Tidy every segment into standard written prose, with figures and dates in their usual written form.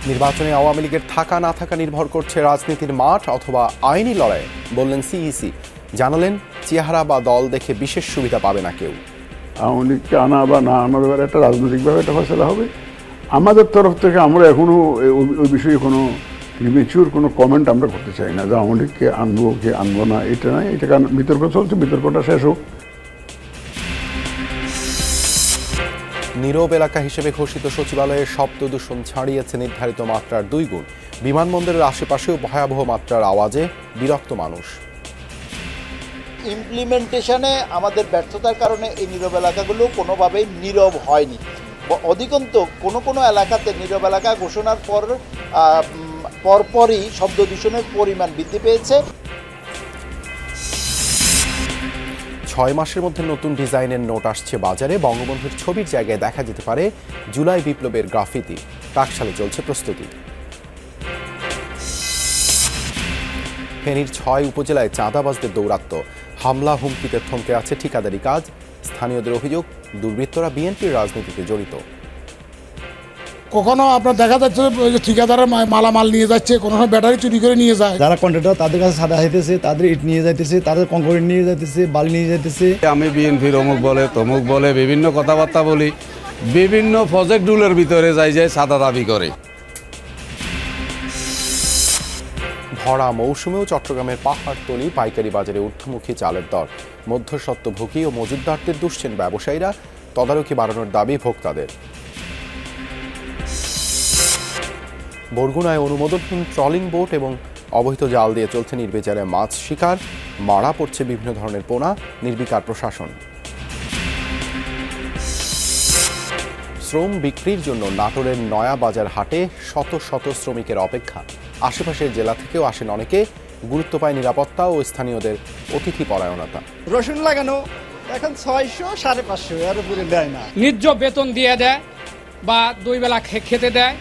নির্বাচনে আওয়ামী লীগের থাকা না থাকা নির্ভর করছে রাজনীতির মাঠ অথবা আইনি লড়াই, বললেন সিইসি। জানালেন চেহারা বা দল দেখে বিশেষ সুবিধা পাবে না কেউ। আওয়ামী লীগকে আনা বা না আনার ব্যাপারে একটা রাজনৈতিকভাবে একটা ফয়সালা হবে। আমাদের তরফ থেকে আমরা এখনো ওই বিষয়ে কোনো প্রিমেচিউর কোনো কমেন্ট আমরা করতে চাই না যে আওয়ামী লীগকে আনবো কে আনবো না, এটা নয়। এটা বিতর্ক চলছে, বিতর্কটা শেষ হোক। নীরব এলাকা হিসেবে ঘোষিত সচিবালয়ের শব্দ দূষণ ছাড়িয়েছে নির্ধারিত মাত্রার 2 গুণ। বিমানবন্দরের আশেপাশেও ভয়াবহ মাত্রার আওয়াজে বিরক্ত মানুষ। ইমপ্লিমেন্টেশনে আমাদের ব্যর্থতার কারণে এই নীরব এলাকাগুলো কোনোভাবেই নীরব হয়নি। অধিকন্ত কোনো এলাকাতে নীরব এলাকা ঘোষণার পরপরই শব্দ দূষণের পরিমাণ বৃদ্ধি পেয়েছে। 6 মাসের মধ্যে নতুন ডিজাইনের নোট আসছে বাজারে। বঙ্গবন্ধুর ছবির জায়গায় দেখা যেতে পারে জুলাই বিপ্লবের গ্রাফিতি। টাকশালে চলছে প্রস্তুতি। ফেনীর 6 উপজেলায় চাঁদাবাজদের দৌরাত্ম্য, হামলা হুমকিতে থমকে আছে ঠিকাদারি কাজ। স্থানীয়দের অভিযোগ, দুর্বৃত্তরা বিএনপির রাজনীতিতে জড়িত। কখনো আপনার দেখা যাচ্ছে ঠিকাদারের মালামাল নিয়ে যাচ্ছে, কোনো সময় ব্যাটারি চুরি করে নিয়ে যায়। যারা কন্ট্রাক্টর তাদের কাছে সাদা হইতেছে, তাদের ইট নিয়ে যাইতেছে, তাদের কংক্রিট নিয়ে যাইতেছে, বালি নিয়ে যাইতেছে। আমি বিএনপির অমুক বলে তমুক বলে বিভিন্ন কথাবার্তা বলি, বিভিন্ন প্রজেক্ট রুলের ভিতরে যাই সাদা দাবি করে। ভরা মৌসুমেও চট্টগ্রামের পাহাড়তলী পাইকারি বাজারে ঊর্ধ্বমুখী চালের দর। মধ্যস্বত্বভোগী ও মজুতদারদের দুষছেন ব্যবসায়ীরা। তদারকি বাড়ানোর দাবি ভোক্তাদের। বরগুনায় অনুমোদনহীন ট্রলিং বোট এবং অবৈধ জাল দিয়ে চলছে নির্বিচারে মাছ শিকার। মারা পড়ছে বিভিন্ন ধরনের পোনা, নির্বিকার প্রশাসন। শ্রম বিক্রির জন্য নাটোরের নয়া বাজার হাটে শত শত শ্রমিকের অপেক্ষা। আশেপাশের জেলা থেকেও আসেন অনেকে। গুরুত্ব পায় নিরাপত্তা ও স্থানীয়দের অতিথি পরায়ণতা। রসুন লাগানো এখন 600 550 এর উপরে দেয় না। ন্যায্য বেতন দিয়ে দেয় বা 2 বেলা খেতে দেয়।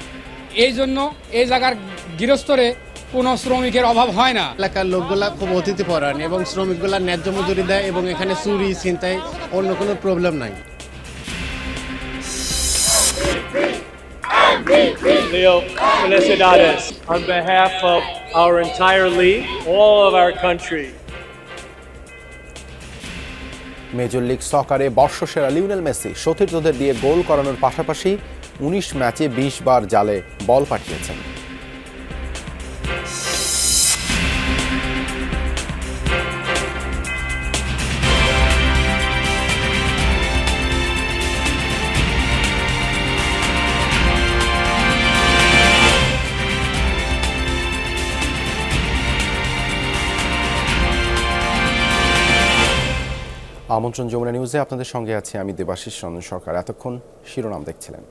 এই জন্য এই জায়গার গৃহস্থরে কোনো শ্রমিকের অভাব হয় না। এলাকার লোকগুলা খুব অতিথি পরায়ণ এবং শ্রমিকগুলা ন্যায্য মজুরি দেয় এবং এখানে চুরি ছিনতাই অন্য কোনো প্রবলেম নাই। Leo Felicidades on behalf of our entire league, all of our country. Major league সকারে বর্ষসেরা লিওনেল মেসি সতীর্থদের দিয়ে গোল করানোর পাশাপাশি 19 ম্যাচে 20 বার জালে বল পাঠিয়েছেন। আমন্ত্রণ যমুনা নিউজে আপনাদের সঙ্গে আছি আমি দেবাশিস রঞ্জন সরকার। এতক্ষণ শিরোনাম দেখছিলেন।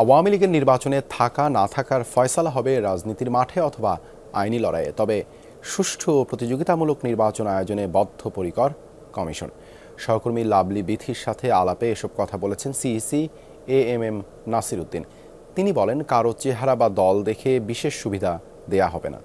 আওয়ামী লীগের নির্বাচনে থাকা না থাকার ফয়সালা হবে রাজনীতির মাঠে অথবা আইনি লড়াইয়ে। তবে সুষ্ঠু ও প্রতিযোগিতামূলক নির্বাচন আয়োজনে বদ্ধপরিকর কমিশন। সহকর্মী লাভলি বিথির সাথে আলাপে এসব কথা বলেছেন সিইসি এএমএম নাসির উদ্দিন। তিনি বলেন, কারো চেহারা বা দল দেখে বিশেষ সুবিধা দেয়া হবে না।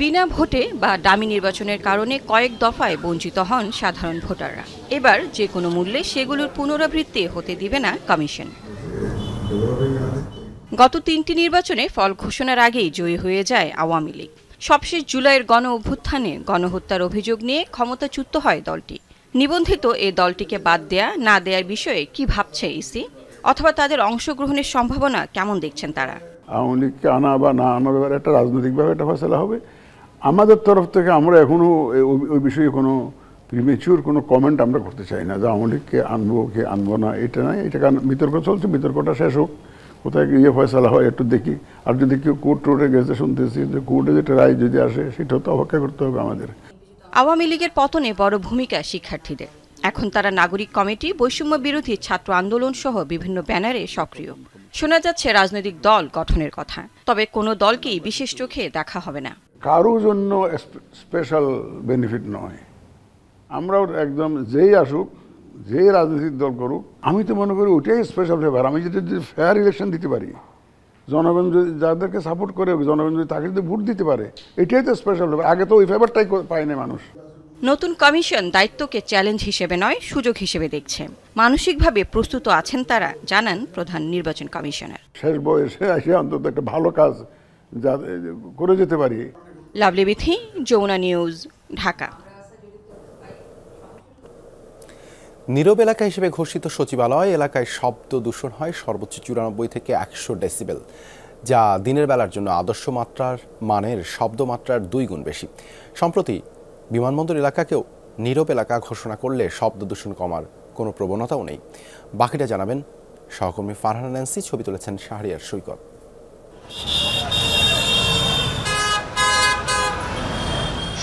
বিনা ভোটে বা ডামি নির্বাচনের কারণে কয়েক দফায় বঞ্চিত হন সাধারণ ভোটাররা। এবার যে কোনো মূল্যে সেগুলোর পুনরাবৃত্তি হতে দিবে না কমিশন। গত 3টি নির্বাচনে ফল ঘোষণার আগেই জয়ী হয়ে যায় আওয়ামী লীগ। সবশেষ জুলাইয়ের গণ অভ্যুত্থানে গণহত্যার অভিযোগ নিয়ে ক্ষমতাচ্যুত হয় দলটি। নিবন্ধিত এই দলটিকে বাদ দেয়া না দেওয়ার বিষয়ে কি ভাবছে ইসি, অথবা তাদের অংশগ্রহণের সম্ভাবনা কেমন দেখছেন তারা? আওয়ামী লীগকে আনা বা না আনার ব্যাপারে একটা রাজনৈতিকভাবে একটা ফয়সালা হবে। আমাদের তরফ থেকে আমরা এখনো ওই বিষয়ে কোনো প্রিমেচিউর কোনো কমেন্ট আমরা করতে চাই না যে আওয়ামী লীগকে আনবো কে আনবো না, এটা নয়। এটা বিতর্ক চলছে, বিতর্কটা শেষ হোক। কোথায় ফয়সালা হয় একটু দেখি। আর যদি কেউ কোর্ট রোডে গেছে শুনতেছি যে কোর্টে যেটা রায় যদি আসে সেটাও তো অপেক্ষা করতে হবে আমাদের। আওয়ামী লীগের পতনে বড় ভূমিকা শিক্ষার্থীদের। এখন তারা নাগরিক কমিটি, বৈষম্য বিরোধী ছাত্র আন্দোলন সহ বিভিন্ন ব্যানারে সক্রিয়। শোনা যাচ্ছে রাজনৈতিক দল গঠনের কথা, তবে কোনো দলকেই বিশেষ চোখে দেখা হবে না। কারোর জন্য স্পেশাল বেনিফিট নয়। আমরাও একদম যেই আসুক, যেই রাজনৈতিক দল করুক, আমি তো মনে করি ওইটাই স্পেশাল ফেভার। আমি যদি ফেয়ার ইলেকশন দিতে পারি, জনগণ যদি যাদেরকে সাপোর্ট করে, জনগণ যদি তাকে যদি ভোট দিতে পারে, এটাই তো স্পেশাল ফেভার। আগে তো ওই ফেভারটাই পায় না মানুষ। নতুন কমিশন দায়িত্বকে চ্যালেঞ্জ হিসেবে নয়, সুযোগ হিসেবে দেখছে। মানসিকভাবে প্রস্তুত আছেন তারা, জানান প্রধান নির্বাচন কমিশনার। শেষ বয়সে এসে অন্তত একটা ভালো কাজ করে যেতে পারি। লাভলি বিথি, যমুনা নিউজ, ঢাকা। নীরব এলাকা হিসেবে ঘোষিত সচিবালয় এলাকায় শব্দ দূষণ হয় সর্বোচ্চ 94 থেকে 100 ডেসিবেল, যা দিনের বেলার জন্য আদর্শ মাত্রার মানের শব্দমাত্রার 2 গুণ বেশি। সম্প্রতি বিমানবন্দর এলাকাকেও নীরব এলাকা ঘোষণা করলে শব্দ দূষণ কমার কোনো প্রবণতাও নেই। বাকিটা জানাবেন সহকর্মী ফারহানা ন্যান্সি। ছবি তুলেছেন শাহরিয়ার সৈকত।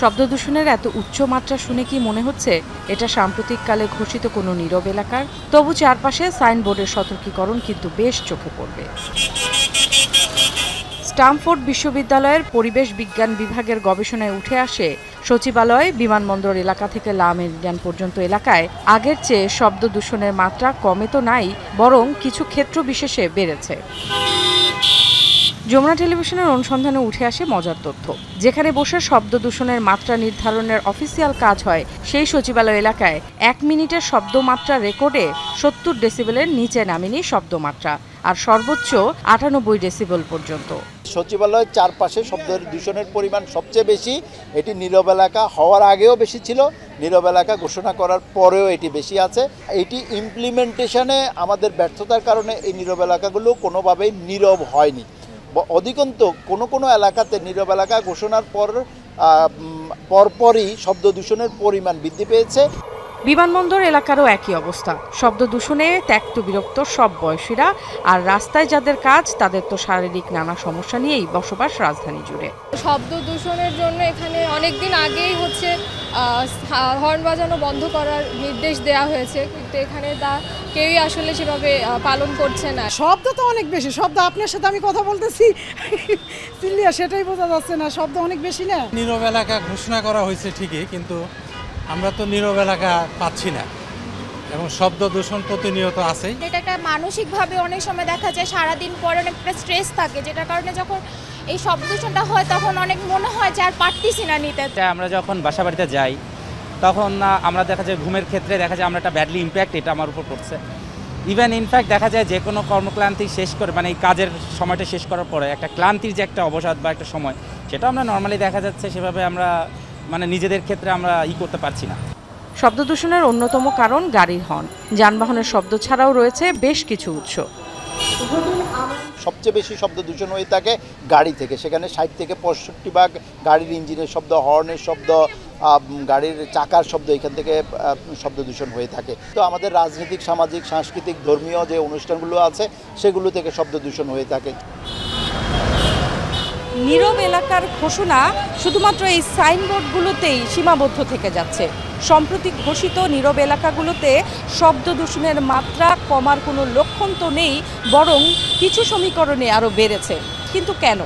শব্দ দূষণের এত উচ্চ মাত্রা শুনে কি মনে হচ্ছে এটা সাম্প্রতিককালে ঘোষিত কোনো নীরব এলাকার? তবু চারপাশে সাইনবোর্ডের সতর্কীকরণ কিন্তু বেশ চোখে পড়বে। স্টামফোর্ড বিশ্ববিদ্যালয়ের পরিবেশ বিজ্ঞান বিভাগের গবেষণায় উঠে আসে সচিবালয় বিমানবন্দর এলাকা থেকে লা মেরিডিয়ান পর্যন্ত এলাকায় আগের চেয়ে শব্দ দূষণের মাত্রা কমে তো নাই, বরং কিছু ক্ষেত্র বিশেষে বেড়েছে। যমুনা টেলিভিশনের অনুসন্ধানে উঠে আসে মজার তথ্য। যেখানে বসে শব্দ দূষণের মাত্রা নির্ধারণের অফিসিয়াল কাজ হয়, সেই সচিবালয় এলাকায় 1 মিনিটের শব্দমাত্রা রেকর্ডে 70 ডেসিবেলের নিচে নামেনি শব্দমাত্রা, আর সর্বোচ্চ 98 ডেসিবেল পর্যন্ত। সচিবালয়ের চারপাশে শব্দের দূষণের পরিমাণ সবচেয়ে বেশি। এটি নীরব এলাকা হওয়ার আগেও বেশি ছিল, নীরব এলাকা ঘোষণা করার পরেও এটি বেশি আছে। এটি ইমপ্লিমেন্টেশনে আমাদের ব্যর্থতার কারণে এই নীরব এলাকাগুলো কোনোভাবেই নীরব হয়নি। অধিকন্তু কোনো এলাকাতে নীরব এলাকা ঘোষণার পরপরই শব্দ দূষণের পরিমাণ বৃদ্ধি পেয়েছে। বিমানবন্দর এলাকারও একই অবস্থা। শব্দ দূষণে ত্যক্ত বিরক্ত সব বয়সীরা, আর রাস্তায় যাদের কাজ তাদের তো শারীরিক নানা সমস্যা নিয়েই বসবাস রাজধানী জুড়ে। শব্দ দূষণের জন্য এখানে অনেকদিন আগেই হর্ন বাজানো বন্ধ করার নির্দেশ দেওয়া হয়েছে, কিন্তু এখানে তা কেউই আসলে সেভাবে পালন করছে না। শব্দ তো অনেক বেশি, শব্দ আপনার সাথে আমি কথা বলতেছি সিলিয়া, সেটাই বোঝা যাচ্ছে না, শব্দ অনেক বেশি না। নীরব এলাকা ঘোষণা করা হয়েছে ঠিকই, কিন্তু আমরা তো নীরব এলাকা পাচ্ছি না এবং শব্দ দূষণ প্রতিনিয়ত আছে। এটা একটা মানসিকভাবে অনেক সময় দেখা যায় সারাদিন পরে অনেকটা স্ট্রেস থাকে, যেটার কারণে যখন এই শব্দ দূষণটা হয় তখন অনেক মনে হয় যে আর পারতেছি না নিতে। আমরা যখন বাসা বাড়িতে যাই তখন আমরা দেখা যায় ঘুমের ক্ষেত্রে দেখা যায় আমরা একটা ব্যাডলি ইম্প্যাক্ট এটা আমার উপর পড়ছে। ইভেন ইনফ্যাক্ট দেখা যায় যে কোনো কর্মক্লান্তি শেষ করে, মানে এই কাজের সময়টা শেষ করার পরে একটা ক্লান্তির যে একটা অবসাদ বা একটা সময়, সেটা আমরা নর্মালি দেখা যাচ্ছে সেভাবে আমরা মানে নিজেদের ক্ষেত্রে আমরা করতে পারছি না। শব্দ দূষণের অন্যতম কারণ গাড়ির হর্ন। যানবাহনের শব্দ ছাড়াও রয়েছে বেশ কিছু উৎস। সবচেয়ে বেশি শব্দ দূষণ হয়ে থাকে গাড়ি থেকে, সেখানে 60 থেকে 65% গাড়ির ইঞ্জিনের শব্দ, হর্নের শব্দ, গাড়ির চাকার শব্দ, এখান থেকে শব্দ দূষণ হয়ে থাকে। তো আমাদের রাজনৈতিক, সামাজিক, সাংস্কৃতিক, ধর্মীয় যে অনুষ্ঠানগুলো আছে সেগুলো থেকে শব্দ দূষণ হয়ে থাকে। নীরব এলাকার ঘোষণা শুধুমাত্র এই সাইনবোর্ডগুলোতেই সীমাবদ্ধ থেকে যাচ্ছে। সম্প্রতি ঘোষিত নীরব এলাকাগুলোতে শব্দ দূষণের মাত্রা কমার কোনো লক্ষণ তো নেই, বরং কিছু সমীকরণে আরও বেড়েছে। কিন্তু কেন?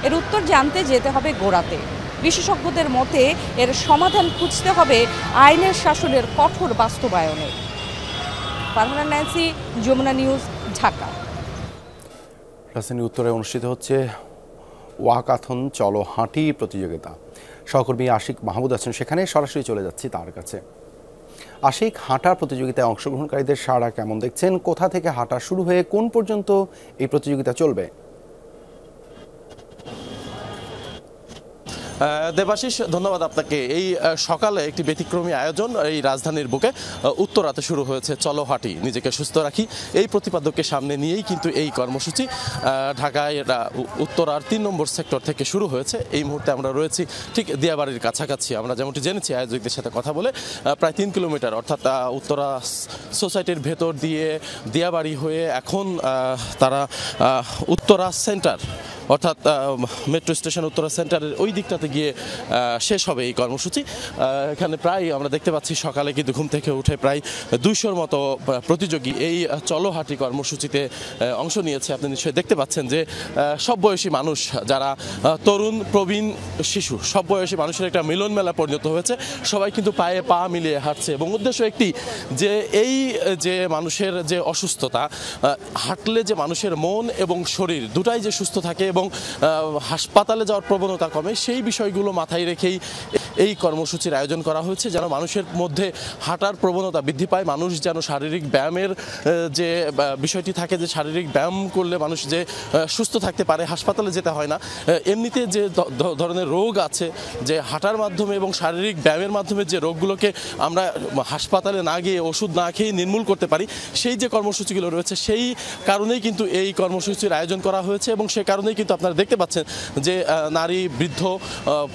এর উত্তর জানতে যেতে হবে গোড়াতে। বিশেষজ্ঞদের মতে এর সমাধান খুঁজতে হবে আইনের শাসনের কঠোর বাস্তবায়নে। Farhana Nancy, Jamuna news, Dhaka. রাজধানীর উত্তরে অনুষ্ঠিত হচ্ছে ওয়াকাথন চলো হাঁটি প্রতিযোগিতা। সহকর্মী আশিক মাহমুদ আছেন সেখানে, সরাসরি চলে যাচ্ছি তার কাছে। আশিক, হাঁটা প্রতিযোগিতায় অংশগ্রহণকারীদের সাড়া কেমন দেখছেন? কোথা থেকে হাঁটা শুরু হয়ে কোন পর্যন্ত এই প্রতিযোগিতা চলবে? দেবাশিস, ধন্যবাদ আপনাকে। এই সকালে একটি ব্যতিক্রমী আয়োজন এই রাজধানীর বুকে উত্তরাতে শুরু হয়েছে চলো হাঁটি নিজেকে সুস্থ রাখি, এই প্রতিপাদ্যকে সামনে নিয়েই কিন্তু এই কর্মসূচি ঢাকায় উত্তরার 3 নম্বর সেক্টর থেকে শুরু হয়েছে। এই মুহূর্তে আমরা রয়েছি ঠিক দিয়াবাড়ির কাছাকাছি। আমরা যেমনটি জেনেছি আয়োজকদের সাথে কথা বলে প্রায় 3 কিলোমিটার অর্থাৎ উত্তরা সোসাইটির ভেতর দিয়ে দিয়াবাড়ি হয়ে এখন তারা উত্তরা সেন্টার অর্থাৎ মেট্রো স্টেশন উত্তরা সেন্টারের ওই দিকটাতে গিয়ে শেষ হবে এই কর্মসূচি। এখানে প্রায় আমরা দেখতে পাচ্ছি সকালে কিন্তু ঘুম থেকে উঠে প্রায় 200-র মতো প্রতিযোগী এই চলো হাঁটি কর্মসূচিতে অংশ নিয়েছে। আপনি নিশ্চয়ই দেখতে পাচ্ছেন যে সব বয়সী মানুষ, যারা তরুণ, প্রবীণ, শিশু, সব বয়সী মানুষের একটা মিলন মেলা পরিণত হয়েছে। সবাই কিন্তু পায়ে পা মিলিয়ে হাঁটছে এবং উদ্দেশ্য একটি, যে এই যে মানুষের যে অসুস্থতা, হাঁটলে যে মানুষের মন এবং শরীর দুটাই যে সুস্থ থাকে এবং হাসপাতালে যাওয়ার প্রবণতা কমে, সেই বিষয়গুলো মাথায় রেখেই এই কর্মসূচির আয়োজন করা হয়েছে, যেন মানুষের মধ্যে হাঁটার প্রবণতা বৃদ্ধি পায়, মানুষ যেন শারীরিক ব্যায়ামের যে বিষয়টি থাকে, যে শারীরিক ব্যায়াম করলে মানুষ যে সুস্থ থাকতে পারে, হাসপাতালে যেতে হয় না। এমনিতে যে ধরনের রোগ আছে, যে হাঁটার মাধ্যমে এবং শারীরিক ব্যায়ামের মাধ্যমে যে রোগগুলোকে আমরা হাসপাতালে না গিয়ে ওষুধ না খেয়ে নির্মূল করতে পারি, সেই যে কর্মসূচিগুলো রয়েছে সেই কারণেই কিন্তু এই কর্মসূচির আয়োজন করা হয়েছে। এবং সে কারণেই কিন্তু আপনারা দেখতে পাচ্ছেন যে নারী, বৃদ্ধ,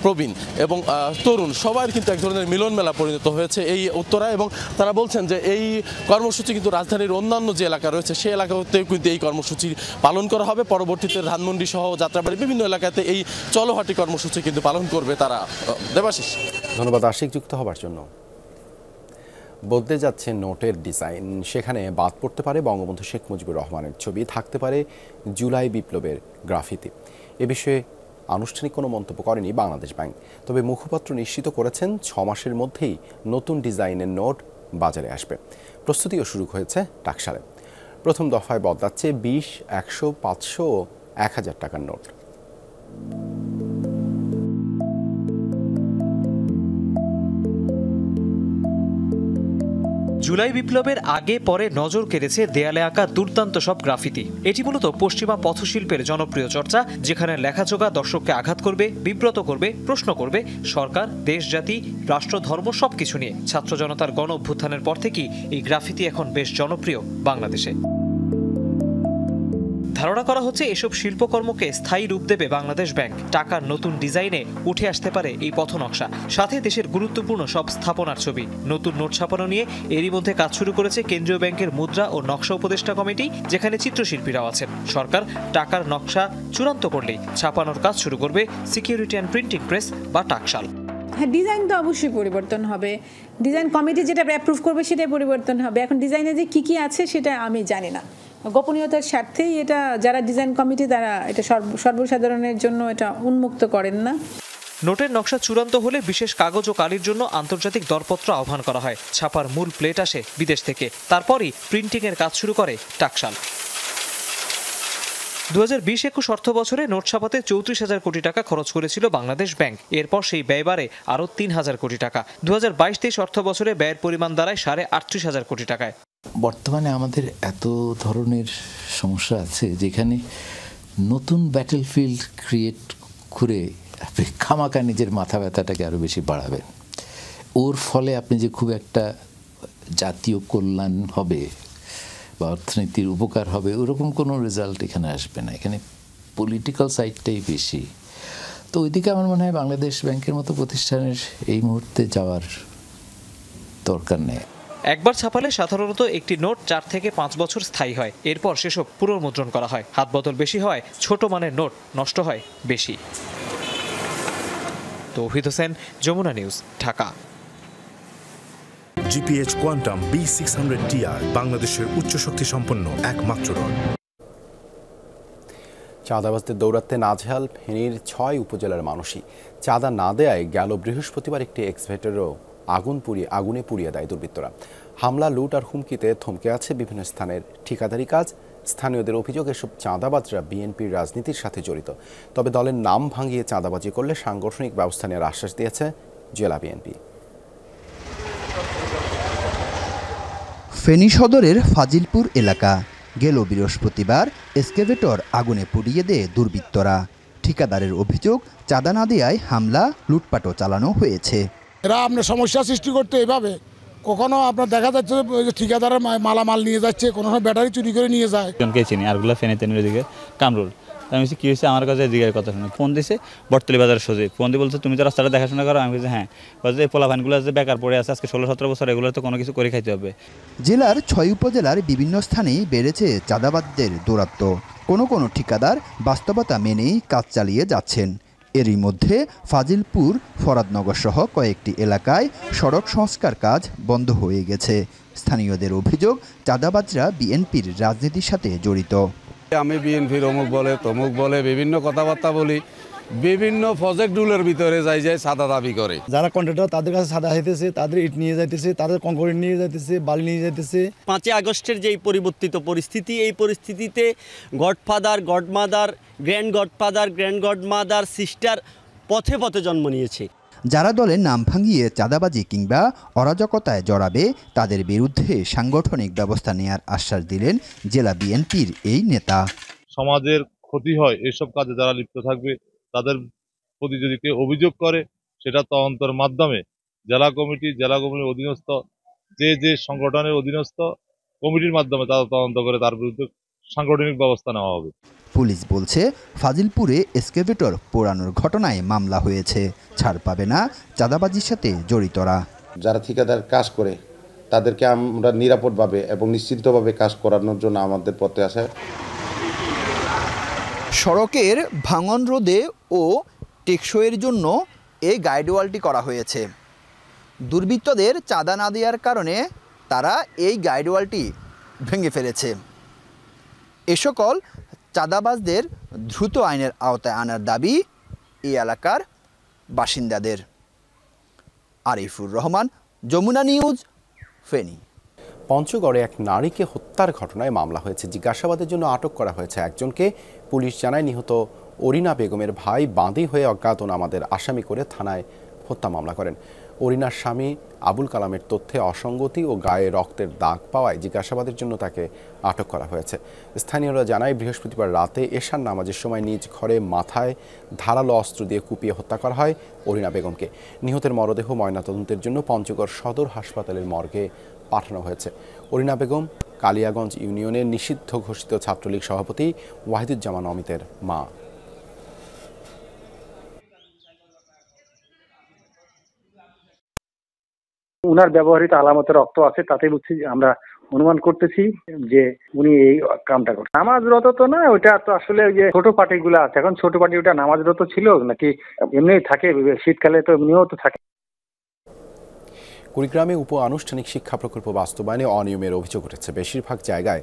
প্রবীণ এবং তরুণ সবার কিন্তু এক ধরনের মিলন মেলা পরিণত হয়েছে এই উত্তরা। এবং তারা বলছেন যে এই কর্মসূচি কিন্তু রাজধানীর অন্যান্য যে এলাকা রয়েছে সেই এলাকাতেও কিন্তু এই কর্মসূচি পালন করা হবে। পরবর্তীতে ধানমন্ডি সহ যাত্রাবাড়ি বিভিন্ন এলাকাতে এই চলো হাঁটি কর্মসূচি কিন্তু পালন করবে তারা। দেবাশিস, ধন্যবাদ আশিক যুক্ত হবার জন্য। বদলে যাচ্ছে নোটের ডিজাইন, সেখানে বাদ পড়তে পারে বঙ্গবন্ধু শেখ মুজিবুর রহমানের ছবি, থাকতে পারে জুলাই বিপ্লবের গ্রাফিতি। এ বিষয়ে আনুষ্ঠানিক কোনো মন্তব্য করেনি বাংলাদেশ ব্যাংক, তবে মুখপাত্র নিশ্চিত করেছেন 6 মাসের মধ্যেই নতুন ডিজাইনের নোট বাজারে আসবে। প্রস্তুতিও শুরু হয়েছে টাকসালে। প্রথম দফায় বদলাচ্ছে 20, 100, 500 ও 1000 টাকার নোট। জুলাই বিপ্লবের আগে পরে নজর কেড়েছে দেয়ালে আঁকা দুর্দান্ত সব গ্রাফিতি। এটি মূলত পশ্চিমা পথশিল্পের জনপ্রিয় চর্চা, যেখানে লেখাজোগা দর্শককে আঘাত করবে, বিব্রত করবে, প্রশ্ন করবে সরকার, দেশ, জাতি, রাষ্ট্র, ধর্ম সবকিছু নিয়ে। ছাত্র জনতার গণ অভ্যুত্থানের পর থেকেই এই গ্রাফিতি এখন বেশ জনপ্রিয় বাংলাদেশে। ধারণা করা হচ্ছে এসব শিল্পকর্মকে স্থায়ী রূপ দেবে বাংলাদেশ ব্যাংক। টাকার নতুন ডিজাইনে উঠে আসতে পারে এই পথনকশা, সাথে দেশের গুরুত্বপূর্ণ সব স্থাপনার ছবি। নতুন নোট ছাপানো নিয়ে এরই মধ্যে কাজ শুরু করেছে কেন্দ্রীয় ব্যাংকের মুদ্রা ও নকশা উপদেষ্টা কমিটি, যেখানে চিত্রশিল্পীরাও আছেন। সরকার টাকার নকশা চূড়ান্ত করলেই ছাপানোর কাজ শুরু করবে সিকিউরিটি অ্যান্ড প্রিন্টিং প্রেস বা টাকশাল। হ্যাঁ, ডিজাইন তো অবশ্যই পরিবর্তন হবে, ডিজাইন কমিটি যেটা অ্যাপ্রুভ করবে সেটাই পরিবর্তন হবে। এখন ডিজাইনে যে কী আছে সেটা আমি জানি না, গোপনীয়তার স্বার্থেই এটা যারা ডিজাইন কমিটি তারা এটা সর্বসাধারণের জন্য এটা উন্মুক্ত করেন না। নোটের নকশা চূড়ান্ত হলে বিশেষ কাগজ ও কালির জন্য আন্তর্জাতিক দরপত্র আহ্বান করা হয়। ছাপার মূল প্লেট আসে বিদেশ থেকে, তারপরই প্রিন্টিংয়ের কাজ শুরু করে টাকশাল। 2020-21 অর্থ বছরে নোট ছাপাতে 34,000 কোটি টাকা খরচ করেছিল বাংলাদেশ ব্যাংক। এরপর সেই ব্যয় বাড়ে আরও 3,000 কোটি টাকা। 2022-23 অর্থ বছরে ব্যয়ের পরিমাণ দাঁড়ায় 38,500 কোটি টাকায়। বর্তমানে আমাদের এত ধরনের সমস্যা আছে যেখানে নতুন ব্যাটেলফিল্ড ক্রিয়েট করে আপনি খামাকা নিজের মাথা ব্যথাটাকে আরও বেশি বাড়াবেন। ওর ফলে আপনি যে খুব একটা জাতীয় কল্যাণ হবে বা অর্থনীতির উপকার হবে ওরকম কোনো রেজাল্ট এখানে আসবে না। এখানে পলিটিক্যাল সাইডটাই বেশি। তো ওইদিকে আমার মনে হয় বাংলাদেশ ব্যাংকের মতো প্রতিষ্ঠানের এই মুহূর্তে যাওয়ার দরকার নেই। একবার ছাপালে সাধারণত একটি নোট 4 থেকে 5 বছর স্থায়ী হয়, এরপর সেসব পুনর্মুদ্রণ করা হয়। হাত বদল বেশি হয়, ছোট মানের নোট নষ্ট হয় বেশি। Touhid Hossain, Jamuna news, Dhaka. GPH quantum B600 TR বাংলাদেশের উচ্চ শক্তি সম্পন্ন একমাত্র রড। চাঁদাবাজদের দৌরাত্মে নাজেহাল ফেনীর 6 উপজেলার মানুষই। চাঁদা না দেয়ায় গেল বৃহস্পতিবার একটি এক্সভেটরও আগুনে পুড়িয়ে দেয় দুর্বৃত্তরা। হামলা, লুট আর হুমকিতে থমকে আছে বিভিন্ন স্থানের ঠিকাদারি কাজ। স্থানীয়দের অভিযোগ এসব চাঁদাবাজরা বিএনপির রাজনীতির সাথে জড়িত। তবে দলের নাম ভাঙিয়ে চাঁদাবাজি করলে সাংগঠনিক ব্যবস্থা নেওয়ার আশ্বাস দিয়েছে জেলা বিএনপি। ফেনী সদরের ফাজিলপুর এলাকা। গেল বৃহস্পতিবার এক্সকেভেটর আগুনে পুড়িয়ে দেয় দুর্বৃত্তরা। ঠিকাদারের অভিযোগ, চাঁদা না দেয়ায় হামলা, লুটপাটও চালানো হয়েছে। এরা আপনার সমস্যা সৃষ্টি করতে এভাবে, কখনো আপনার দেখা যাচ্ছে যে ঠিকাদারের মালামাল নিয়ে যাচ্ছে, কোনো সময় ব্যাটারি চুরি করে নিয়ে যায়। জনকে চিনি আরগুলা ফেনীতে দিকে কামরুল। আমি বলছি কী হয়েছে, আমার কাছে জিজ্ঞাসা কথা শুনে ফোন দিছে বটতলি বাজার সোজে। ফোন দিয়ে বলছে তুমি তো রাস্তাটা দেখাশোনা করো। আমি বলছি হ্যাঁ। বলছে এই পোলাভানগুলো যে বেকার পড়ে আছে আজকে 16-17 বছর, এগুলো তো কোনো কিছু করে খাইতে হবে। জেলার 6 উপজেলার বিভিন্ন স্থানেই বেড়েছে চাঁদাবাজদের দৌরাত্ম্য। কোনো ঠিকাদার বাস্তবতা মেনেই কাজ চালিয়ে যাচ্ছেন। এরই মধ্যে ফাজিলপুর, ফরাদনগর সহ কয়েকটি এলাকায় সড়ক সংস্কার কাজ বন্ধ হয়ে গেছে। স্থানীয়দের অভিযোগ, চাঁদাবাজরা বিএনপির রাজনীতির সাথে জড়িত। আমি বিএনপির অমুক বলে তমুক বলে বিভিন্ন কথাবার্তা বলি, বিভিন্ন প্রজেক্ট রুলের ভিতরে যাই সাদা দাবি করে। যারা কন্ট্রাক্টর তাদের কাছে সাদা হইতেছে, তাদের ইট নিয়ে যাইতেছে, তাদের কংক্রিট নিয়ে যাইতেছে, বালি নিয়ে যাইতেছে। 5 আগস্টের যেই পরিবর্তিত পরিস্থিতি, এই পরিস্থিতিতে godfather, godmother, grand godfather, grand godmother, sister পথে পথে জন্ম নিয়েছে। যারা দলের নাম ভাঙিয়ে চাঁদাবাজি কিংবা অরাজকতায় জড়াবে তাদের বিরুদ্ধে সাংগঠনিক ব্যবস্থা নেয়ার আশ্বাস দিলেন জেলা বিএনপির এই নেতা। সমাজের ক্ষতি হয় এসব কাজে যারা লিপ্ত থাকবে তাদের প্রতি যদি কেউ অভিযোগ করে সেটা তদন্তের মাধ্যমে জেলা কমিটির অধীনস্থ যে সংগঠনের অধীনস্থ কমিটির মাধ্যমে তারা তদন্ত করে তার বিরুদ্ধে সাংগঠনিক ব্যবস্থা নেওয়া হবে। পুলিশ বলছে ফাজিলপুরে এক্সকেভেটর পোড়ানোর ঘটনায় মামলা হয়েছে, ছাড় পাবে না চাঁদাবাজির সাথে জড়িতরা। যারা ঠিকাদার কাজ করে তাদেরকে আমরা নিরাপদভাবে এবং নিশ্চিন্তভাবে কাজ করানোর জন্য আমাদের পথে আসে। সড়কের ভাঙন রোধে ও টেকসইয়ের জন্য এই গাইডওয়ালটি করা হয়েছে। দুর্বৃত্তদের চাঁদা না দেওয়ার কারণে তারা এই গাইডওয়ালটি ভেঙে ফেলেছে। এ সকল চাঁদাবাজদের দ্রুত আইনের আওতায় আনার দাবি এই এলাকার বাসিন্দাদের। আরিফুর রহমান, যমুনা নিউজ, ফেনী। পঞ্চগড়ে এক নারীকে হত্যার ঘটনায় মামলা হয়েছে। জিজ্ঞাসাবাদের জন্য আটক করা হয়েছে একজনকে। পুলিশ জানায় নিহত অরিনা বেগমের ভাই বাদী হয়ে অজ্ঞাতনামাদের আসামি করে থানায় হত্যা মামলা করেন। অরিনার স্বামী আবুল কালামের তথ্যে অসঙ্গতি ও গায়ে রক্তের দাগ পাওয়ায় জিজ্ঞাসাবাদের জন্য তাকে আটক করা হয়েছে। স্থানীয়রা জানায় বৃহস্পতিবার রাতে এশার নামাজের সময় নিজ ঘরে মাথায় ধারালো অস্ত্র দিয়ে কুপিয়ে হত্যা করা হয় অরিনা বেগমকে। নিহতের মরদেহ ময়নাতদন্তের জন্য পঞ্চগড় সদর হাসপাতালের মর্গে পাঠানো হয়েছে। অরিনা বেগম কালিয়াগঞ্জ ইউনিয়নের নিষিদ্ধ ঘোষিত ছাত্রলীগ সভাপতি ওয়াহিদুজ্জামান অমিতের মা। উনার ব্যবহৃত আলামতের রক্ত আছে, তাতে বুঝছি আমরা অনুমান করতেছি যে উনি এই কামটা করছেন। নামাজরত তো না, ওইটা তো আসলে ওই যে ছোট পার্টিগুলো আছে, এখন ছোট পার্টি ওটা নামাজরত ছিল নাকি এমনি থাকে, শীতকালে তো এমনিও তো থাকে। কুড়িগ্রামে উপ আনুষ্ঠানিক শিক্ষা প্রকল্প বাস্তবায়নে অনিয়মের অভিযোগ উঠেছে। বেশিরভাগ জায়গায়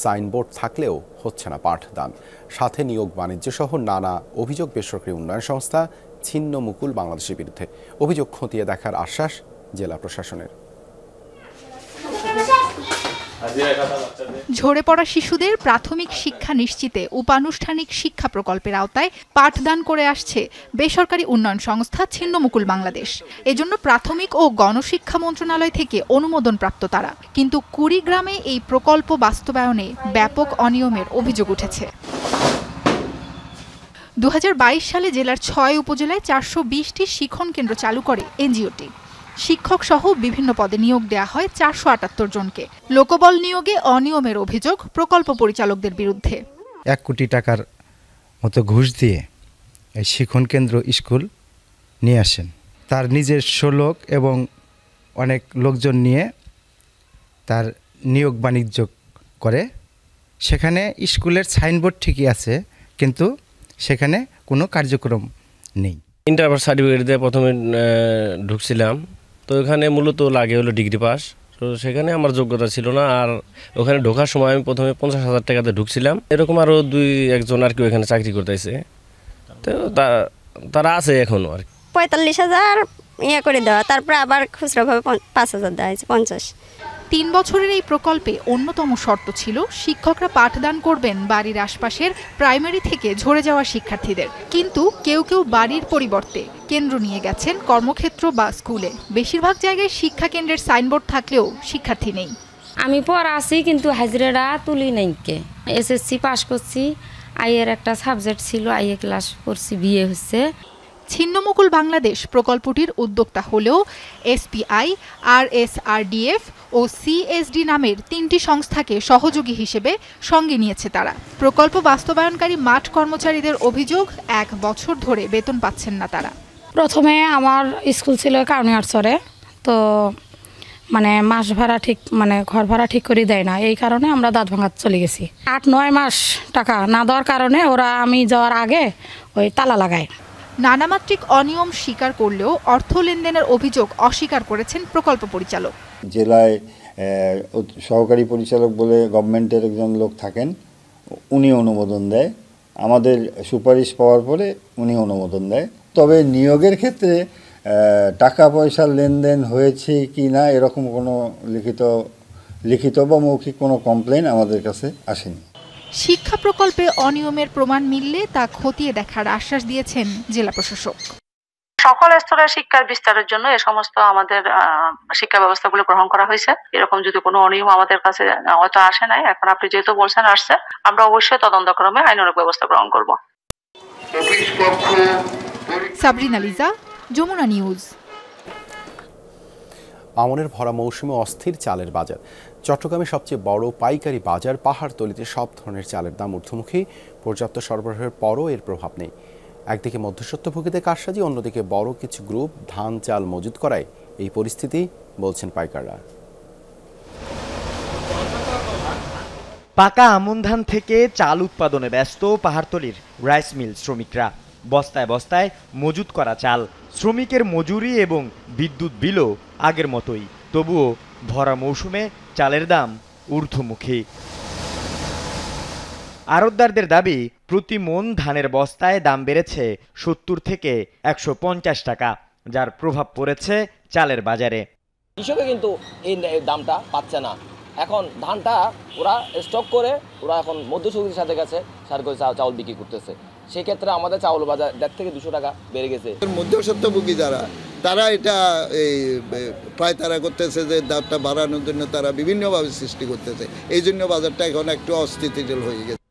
সাইনবোর্ড থাকলেও হচ্ছে না পাঠদান, সাথে নিয়োগ বাণিজ্য সহ নানা অভিযোগ বেসরকারি উন্নয়ন সংস্থা ছিন্নমুকুল বাংলাদেশের বিরুদ্ধে। অভিযোগ খতিয়ে দেখার আশ্বাস জেলা প্রশাসনের। ঝরে পড়া শিশুদের প্রাথমিক শিক্ষা নিশ্চিতে উপানুষ্ঠানিক শিক্ষা প্রকল্পের আওতায় পাঠদান করে আসছে বেসরকারি উন্নয়ন সংস্থা ছিন্নমুকুল বাংলাদেশ। এজন্য প্রাথমিক ও গণশিক্ষা মন্ত্রণালয় থেকে অনুমোদন প্রাপ্ত তারা। কিন্তু কুড়িগ্রামে এই প্রকল্প বাস্তবায়নে ব্যাপক অনিয়মের অভিযোগ উঠেছে। 2022 সালে জেলার 6 উপজেলায় 420টি শিক্ষণ কেন্দ্র চালু করে এনজিওটি। শিক্ষক সহ বিভিন্ন পদে নিয়োগ দেয়া হয় 478 জনকে। লোকবল নিয়োগে অনিয়মের অভিযোগ প্রকল্প পরিচালকদের বিরুদ্ধে। 1 কোটি টাকার মতো ঘুষ দিয়ে এই শিক্ষণ কেন্দ্র স্কুল নিয়ে আসেন। তার নিজস্ব লোক এবং অনেক লোকজন নিয়ে তার নিয়োগ বাণিজ্য করে। সেখানে স্কুলের সাইনবোর্ড ঠিকই আছে, কিন্তু সেখানে কোনো কার্যক্রম নেই। ইন্টারভিউ সার্টিফিকেট দিয়ে প্রথমে ঢুকছিলাম, তো এখানে মূলত লাগে হলো ডিগ্রি পাস। তো সেখানে আমার যোগ্যতা ছিল না, আর ওখানে ঢোকার সময় আমি প্রথমে 50,000 টাকাতে ঢুকছিলাম। এরকম আরও 2-1 আর কি ওখানে চাকরি করতেছে, তো তারা আছে এখনও আর কি। 45,000 ইয়ে করে দেওয়া, তারপরে আবার খুচরাভাবে 5,000 দেওয়া হয়েছে 50। 3 বছরের এই প্রকল্পে অন্যতম শর্ত ছিল শিক্ষকরা পাঠদান করবেন বাড়ির আশপাশের প্রাইমারি থেকে ঝরে যাওয়া শিক্ষার্থীদের। কিন্তু কেউ কেউ বাড়ির পরিবর্তে কেন্দ্র নিয়ে গেছেন কর্মক্ষেত্র বা স্কুলে। বেশিরভাগ জায়গায় শিক্ষা কেন্দ্রের সাইনবোর্ড থাকলেও শিক্ষার্থী নেই। আমি পড়া আছি কিন্তু হাজিরাটা তুলি নাই। এসএসসি পাস করছি, আইয়ের একটা সাবজেক্ট ছিল, আইএ ক্লাস করছি, বিয়ে হচ্ছে। ছিন্নমুকুল বাংলাদেশ প্রকল্পটির উদ্যোক্তা হলেও এসপিআই, আরএসআরডিএফ ও সিএসডি নামের 3টি সংস্থাকে সহযোগী হিসেবে সঙ্গে নিয়েছে তারা। প্রকল্প বাস্তবায়নকারী মাঠ কর্মচারীদের অভিযোগ 1 বছর ধরে বেতন পাচ্ছেন না তারা। প্রথমে আমার স্কুল ছিল কাউনিয়ারচরে, তো মাস ভাড়া ঠিক ঘর ভাড়া ঠিক করে দেয় না, এই কারণে আমরা দাঁত ভাঙা চলে গেছি। 8-9 মাস টাকা না দেওয়ার কারণে ওরা আমি যাওয়ার আগে ওই তালা লাগায়। নানামাত্রিক অনিয়ম স্বীকার করলেও অর্থ লেনদেনের অভিযোগ অস্বীকার করেছেন প্রকল্প পরিচালক। জেলায় সহকারী পরিচালক বলে গভর্নমেন্টের একজন লোক থাকেন, উনি অনুমোদন দেয়। আমাদের সুপারিশ পাওয়ার পরে উনি অনুমোদন দেয়। তবে নিয়োগের ক্ষেত্রে টাকা পয়সার লেনদেন হয়েছে কি না এরকম কোনো লিখিত বা মৌখিক কোনো কমপ্লেন আমাদের কাছে আসেনি। শিক্ষা প্রকল্পে অনিয়মের প্রমাণ মিললে তা খতিয়ে দেখার আশ্বাস দিয়েছেন জেলা প্রশাসক। সকল স্তরের শিক্ষার বিস্তারের জন্য এ সমস্ত আমাদের শিক্ষা ব্যবস্থাগুলো গ্রহণ করা হয়েছে। এরকম যদি কোনো অনিয়ম আমাদের কাছে হয়তো আসে নাই, এখন আপনি যেহেতু বলছেন আসছে, আমরা অবশ্যই তদন্তক্রমে আইনানুগ ব্যবস্থা গ্রহণ করব। সাবরিনা লিজা, যমুনা নিউজ। আমনের ভরা মৌসুমে অস্থির চালের বাজার। চট্টগ্রামের সবচেয়ে বড় পাইকারি বাজার পাহাড়তলীতে সব ধরনের চালের দাম ঊর্ধ্বমুখী। পর্যাপ্ত সরবরাহের পরও এর প্রভাব নেই। একদিকে মধ্যস্বত্বভোগীদের কারসাজি, অন্যদিকে বড় কিছু গ্রুপ ধান চাল মজুত করায় এই পরিস্থিতি, বলছেন পাইকাররা। পাকা আমন ধান থেকে চাল উৎপাদনে ব্যস্ত পাহাড়তলীর রাইস মিল শ্রমিকরা। বস্তায় বস্তায় মজুত করা চাল, শ্রমিকের মজুরি এবং বিদ্যুৎ বিলও আগের মতোই। তবুও ভরা মৌসুমে চালের দাম ঊর্ধ্বমুখী। আড়তদারদের দাবি, প্রতি মন ধানের বস্তায় দাম বেড়েছে 70 থেকে 150 টাকা, যার প্রভাব পড়েছে চালের বাজারে। কৃষকে কিন্তু এই দামটা পাচ্ছে না। এখন ধানটা ওরা স্টক করে ওরা এখন মধ্যস্থদের সাথে গেছে চাউল বিক্রি করতেছে। সেই ক্ষেত্রে আমাদের চাউল বাজার 150 থেকে 200 টাকা বেড়ে গেছে। মধ্যস্বত্বভোগী যারা, তারা এটা প্রায় তারা করতেছে যে দামটা বাড়ানোর জন্য তারা বিভিন্নভাবে সৃষ্টি করতেছে। এই জন্য বাজারটা এখন একটু অস্থিতিশীল হয়ে গেছে।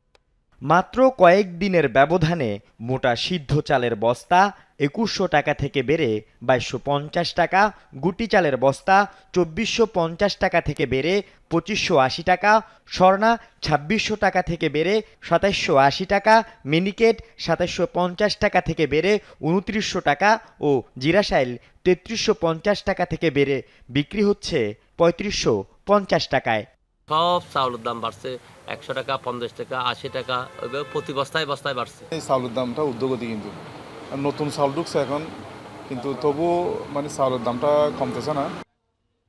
মাত্র কয়েক দিনের ব্যবধানে মোটা সিদ্ধ চালের বস্তা 2100 টাকা থেকে বেড়ে 2250 টাকা, গুটি চালের বস্তা 2450 টাকা থেকে বেড়ে 2580 টাকা, স্বর্ণা 2600 টাকা থেকে বেড়ে 2780 টাকা, মিনিকেট 2750 টাকা থেকে বেড়ে 2900 টাকা ও জিরাশাইল 3350 টাকা থেকে বেড়ে বিক্রি হচ্ছে 3550 টাকায়। সব চাউলের দাম বাড়ছে, 100 টাকা, 50 টাকা, 80 টাকা, প্রতি বস্তায় বস্তায় বাড়ছে। এই চাউলের দামটা ঊর্ধ্বগতি, কিন্তু নতুন চাউল ঢুকছে এখন, কিন্তু তবুও মানে চাউলের দামটা কমতেছে না।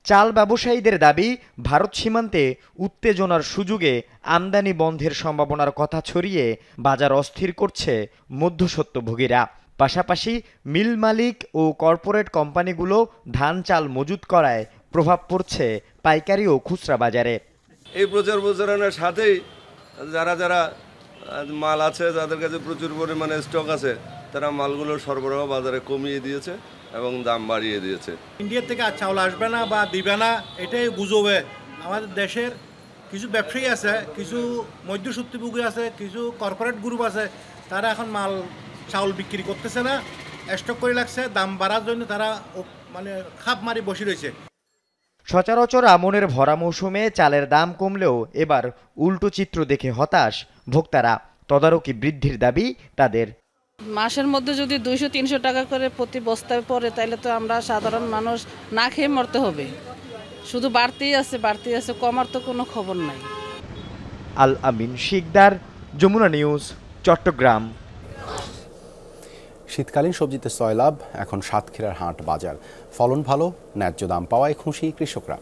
চাল ব্যবসায়ীদের দাবি, ভারত সীমান্তে উত্তেজনার সুযোগে আমদানি বন্ধের সম্ভাবনার কথা ছড়িয়ে বাজার অস্থির করছে মধ্যস্বত্বভোগীরা। পাশাপাশি মিল মালিক ও কর্পোরেট কোম্পানিগুলো ধান চাল মজুত করায় প্রভাব পড়ছে পাইকারি ও খুচরা বাজারে। এই প্রচার প্রচারণার সাথেই যারা যারা মাল আছে, যাদের কাছে প্রচুর পরিমাণে স্টক আছে, তারা মালগুলো সরবরাহ বাজারে কমিয়ে দিয়েছে এবং দাম বাড়িয়ে দিয়েছে। ইন্ডিয়া থেকে আর চাউল আসবে না বা দিবে না, এটাই গুজবে। আমাদের দেশের কিছু ব্যবসায়ী আছে, কিছু মধ্যস্বত্বভোগী আছে, কিছু কর্পোরেট গ্রুপ আছে, তারা এখন মাল চাউল বিক্রি করতেছে না, স্টক করে রাখছে। দাম বাড়ার জন্য তারা মানে খাপ মারি বসে রয়েছে। সচরাচর আমনের ভরা মৌসুমে চালের দাম কমলেও এবার উল্টো চিত্র দেখে হতাশ ভোক্তারা। তদারকি বৃদ্ধির দাবি তাদের। মাসের মধ্যে যদি 200-300 টাকা করে প্রতি বস্তায় পড়ে, তাহলে তো আমরা সাধারণ মানুষ না খেয়ে মরতে হবে। শুধু বাড়তেই আছে, কমার তো কোনো খবর নাই। আল আমিন শিকদার, যমুনা নিউজ, চট্টগ্রাম। শীতকালীন সবজিতে সয়লাভ, এখন সাতক্ষীরার হাট বাজার। ফলন ভালো, ন্যায্য দাম পাওয়ায় খুশি কৃষকরা।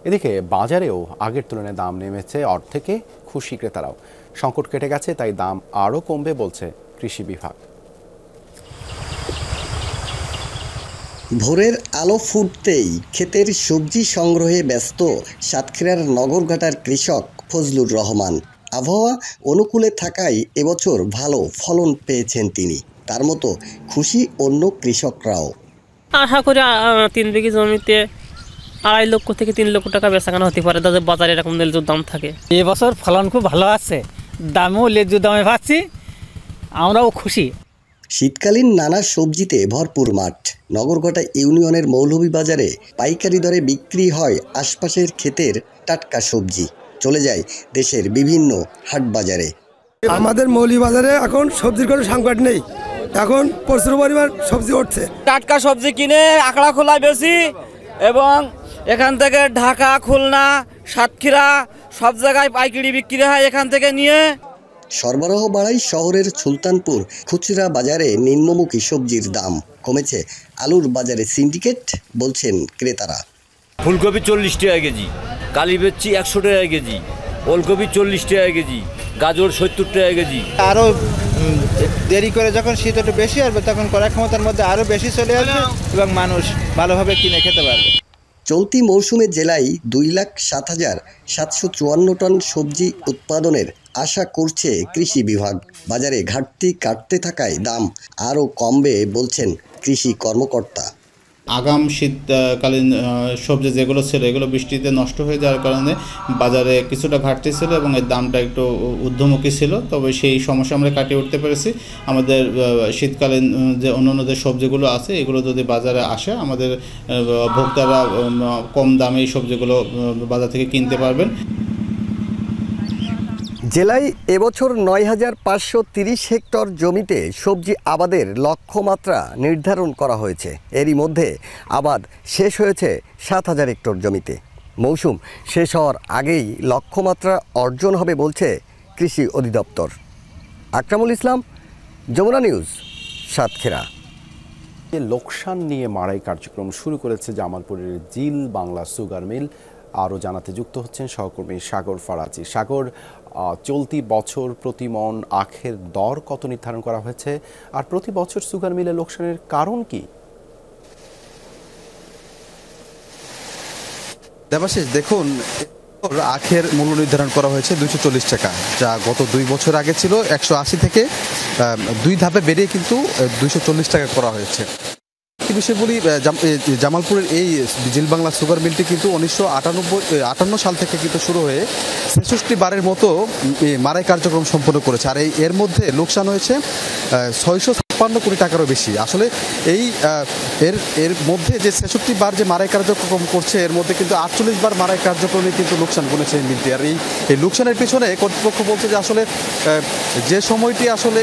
এদিকে বাজারেও আগের তুলনায় দাম নেমেছে অর্ধেকে, খুশি ক্রেতারাও। সংকট কেটে গেছে, তাই দাম আরও কমবে বলছে কৃষি বিভাগ। ভোরের আলো ফুটতেই ক্ষেতের সবজি সংগ্রহে ব্যস্ত সাতক্ষীরার নগরঘাটার কৃষক ফজলুর রহমান। আবহাওয়া অনুকূলে থাকায় এবছর ভালো ফলন পেয়েছেন তিনি। তার মতো খুশি অন্য কৃষকরাও। আশা করি 3 বিঘি জমিতে 2.5 লক্ষ থেকে 3 লক্ষ টাকা বেচাকেনা হতে পারে, তাদের বাজারে এরকম ন্যায্য দাম থাকে। এবছর ফলন খুব ভালো আছে, দামও ন্যায্য দামে পাচ্ছি, আমরাও খুশি। শীতকালীন নানা সবজিতে ভরপুর মাঠ। নগরঘাটা ইউনিয়নের মৌলভীবাজারে পাইকারি দরে বিক্রি হয় আশপাশের ক্ষেতের টাটকা সবজি, চলে যায় দেশের বিভিন্ন হাট বাজারে। আমাদের মৌলভীবাজারে এখন সবজির কোনো সংকট নেই, এখন প্রচুর পরিমাণ সবজি উঠছে। টাটকা সবজি কিনে আখড়া খোলায় বেশি, এবং এখান থেকে ঢাকা, খুলনা, সাতক্ষীরা সব জায়গায় পাইকারি বিক্রি হয় এখান থেকে নিয়ে। সরবরাহ বাড়ায় শহরের সুলতানপুর খুচরা বাজারে নিম্নমুখী সবজির দাম কমেছে। আলুর বাজারে সিন্ডিকেট, বলছেন ক্রেতারা। ফুলকপি 40 টাকা কেজি, কালি বেচছি 100 টাকা কেজি, ওলকপি 40 টাকা কেজি, গাজর 70 টাকা কেজি। আরও দেরি করে যখন শীত একটু বেশি আসবে, তখন ক্রয় ক্ষমতার মধ্যে আরও বেশি চলে আসবে এবং মানুষ ভালোভাবে কিনে খেতে পারবে। চলতি মৌসুমে জেলায় 2,07,754 টন সবজি উৎপাদনের আশা করছে কৃষি বিভাগ। বাজারে ঘাটতি কাটতে থাকায় দাম আরও কমবে বলছেন কৃষি কর্মকর্তা। আগাম শীতকালীন সবজি যেগুলো ছিল এগুলো বৃষ্টিতে নষ্ট হয়ে যাওয়ার কারণে বাজারে কিছুটা ঘাটতি ছিল এবং এর দামটা একটু ঊর্ধ্বমুখী ছিল, তবে সেই সমস্যা আমরা কাটিয়ে উঠতে পেরেছি। আমাদের শীতকালীন যে অন্যান্য যে সবজিগুলো আছে এগুলো যদি বাজারে আসে আমাদের ভোক্তারা কম দামে এই সবজিগুলো বাজার থেকে কিনতে পারবেন। জেলায় এবছর 9,530 হেক্টর জমিতে সবজি আবাদের লক্ষ্যমাত্রা নির্ধারণ করা হয়েছে। এরই মধ্যে আবাদ শেষ হয়েছে 7,000 হেক্টর জমিতে। মৌসুম শেষ হওয়ার আগেই লক্ষ্যমাত্রা অর্জন হবে বলছে কৃষি অধিদপ্তর। আকরামুল ইসলাম, যমুনা নিউজ, সাতক্ষীরা। লোকসান নিয়ে মাড়াই কার্যক্রম শুরু করেছে জামালপুরের জিল বাংলা সুগার মিল। আরও জানাতে যুক্ত হচ্ছেন সহকর্মী সাগর ফরাজি। সাগর, চলতি বছর প্রতি মন আখের দর কত নির্ধারণ করা হয়েছে, আর প্রতি বছর সুগার মিলে লোকসানের কারণ কি? দেবাশিস, দেখুন, আখের মূল্য নির্ধারণ করা হয়েছে 240 টাকা, যা গত 2 বছর আগে ছিল 180 থেকে 2 ধাপে বেড়ে কিন্তু 240 টাকা করা হয়েছে। বিষয় বলি, জামালপুরের এই জিল বাংলা সুগার মিলটি কিন্তু 1958 সাল থেকে কিন্তু শুরু হয়ে 66 বারের মতো মাড়াই কার্যক্রম সম্পন্ন করেছে। আর এর মধ্যে লোকসান হয়েছে 656 কোটি টাকারও বেশি। আসলে এর মধ্যে যে 66 বার যে মাড়াই কার্যক্রম করছে এর মধ্যে কিন্তু 48 বার মাড়াই কার্যক্রমে কিন্তু লোকসান গুনেছে এই মিলটি। আর এই লোকসানের পিছনে কর্তৃপক্ষ বলছে যে আসলে যে সময়টি আসলে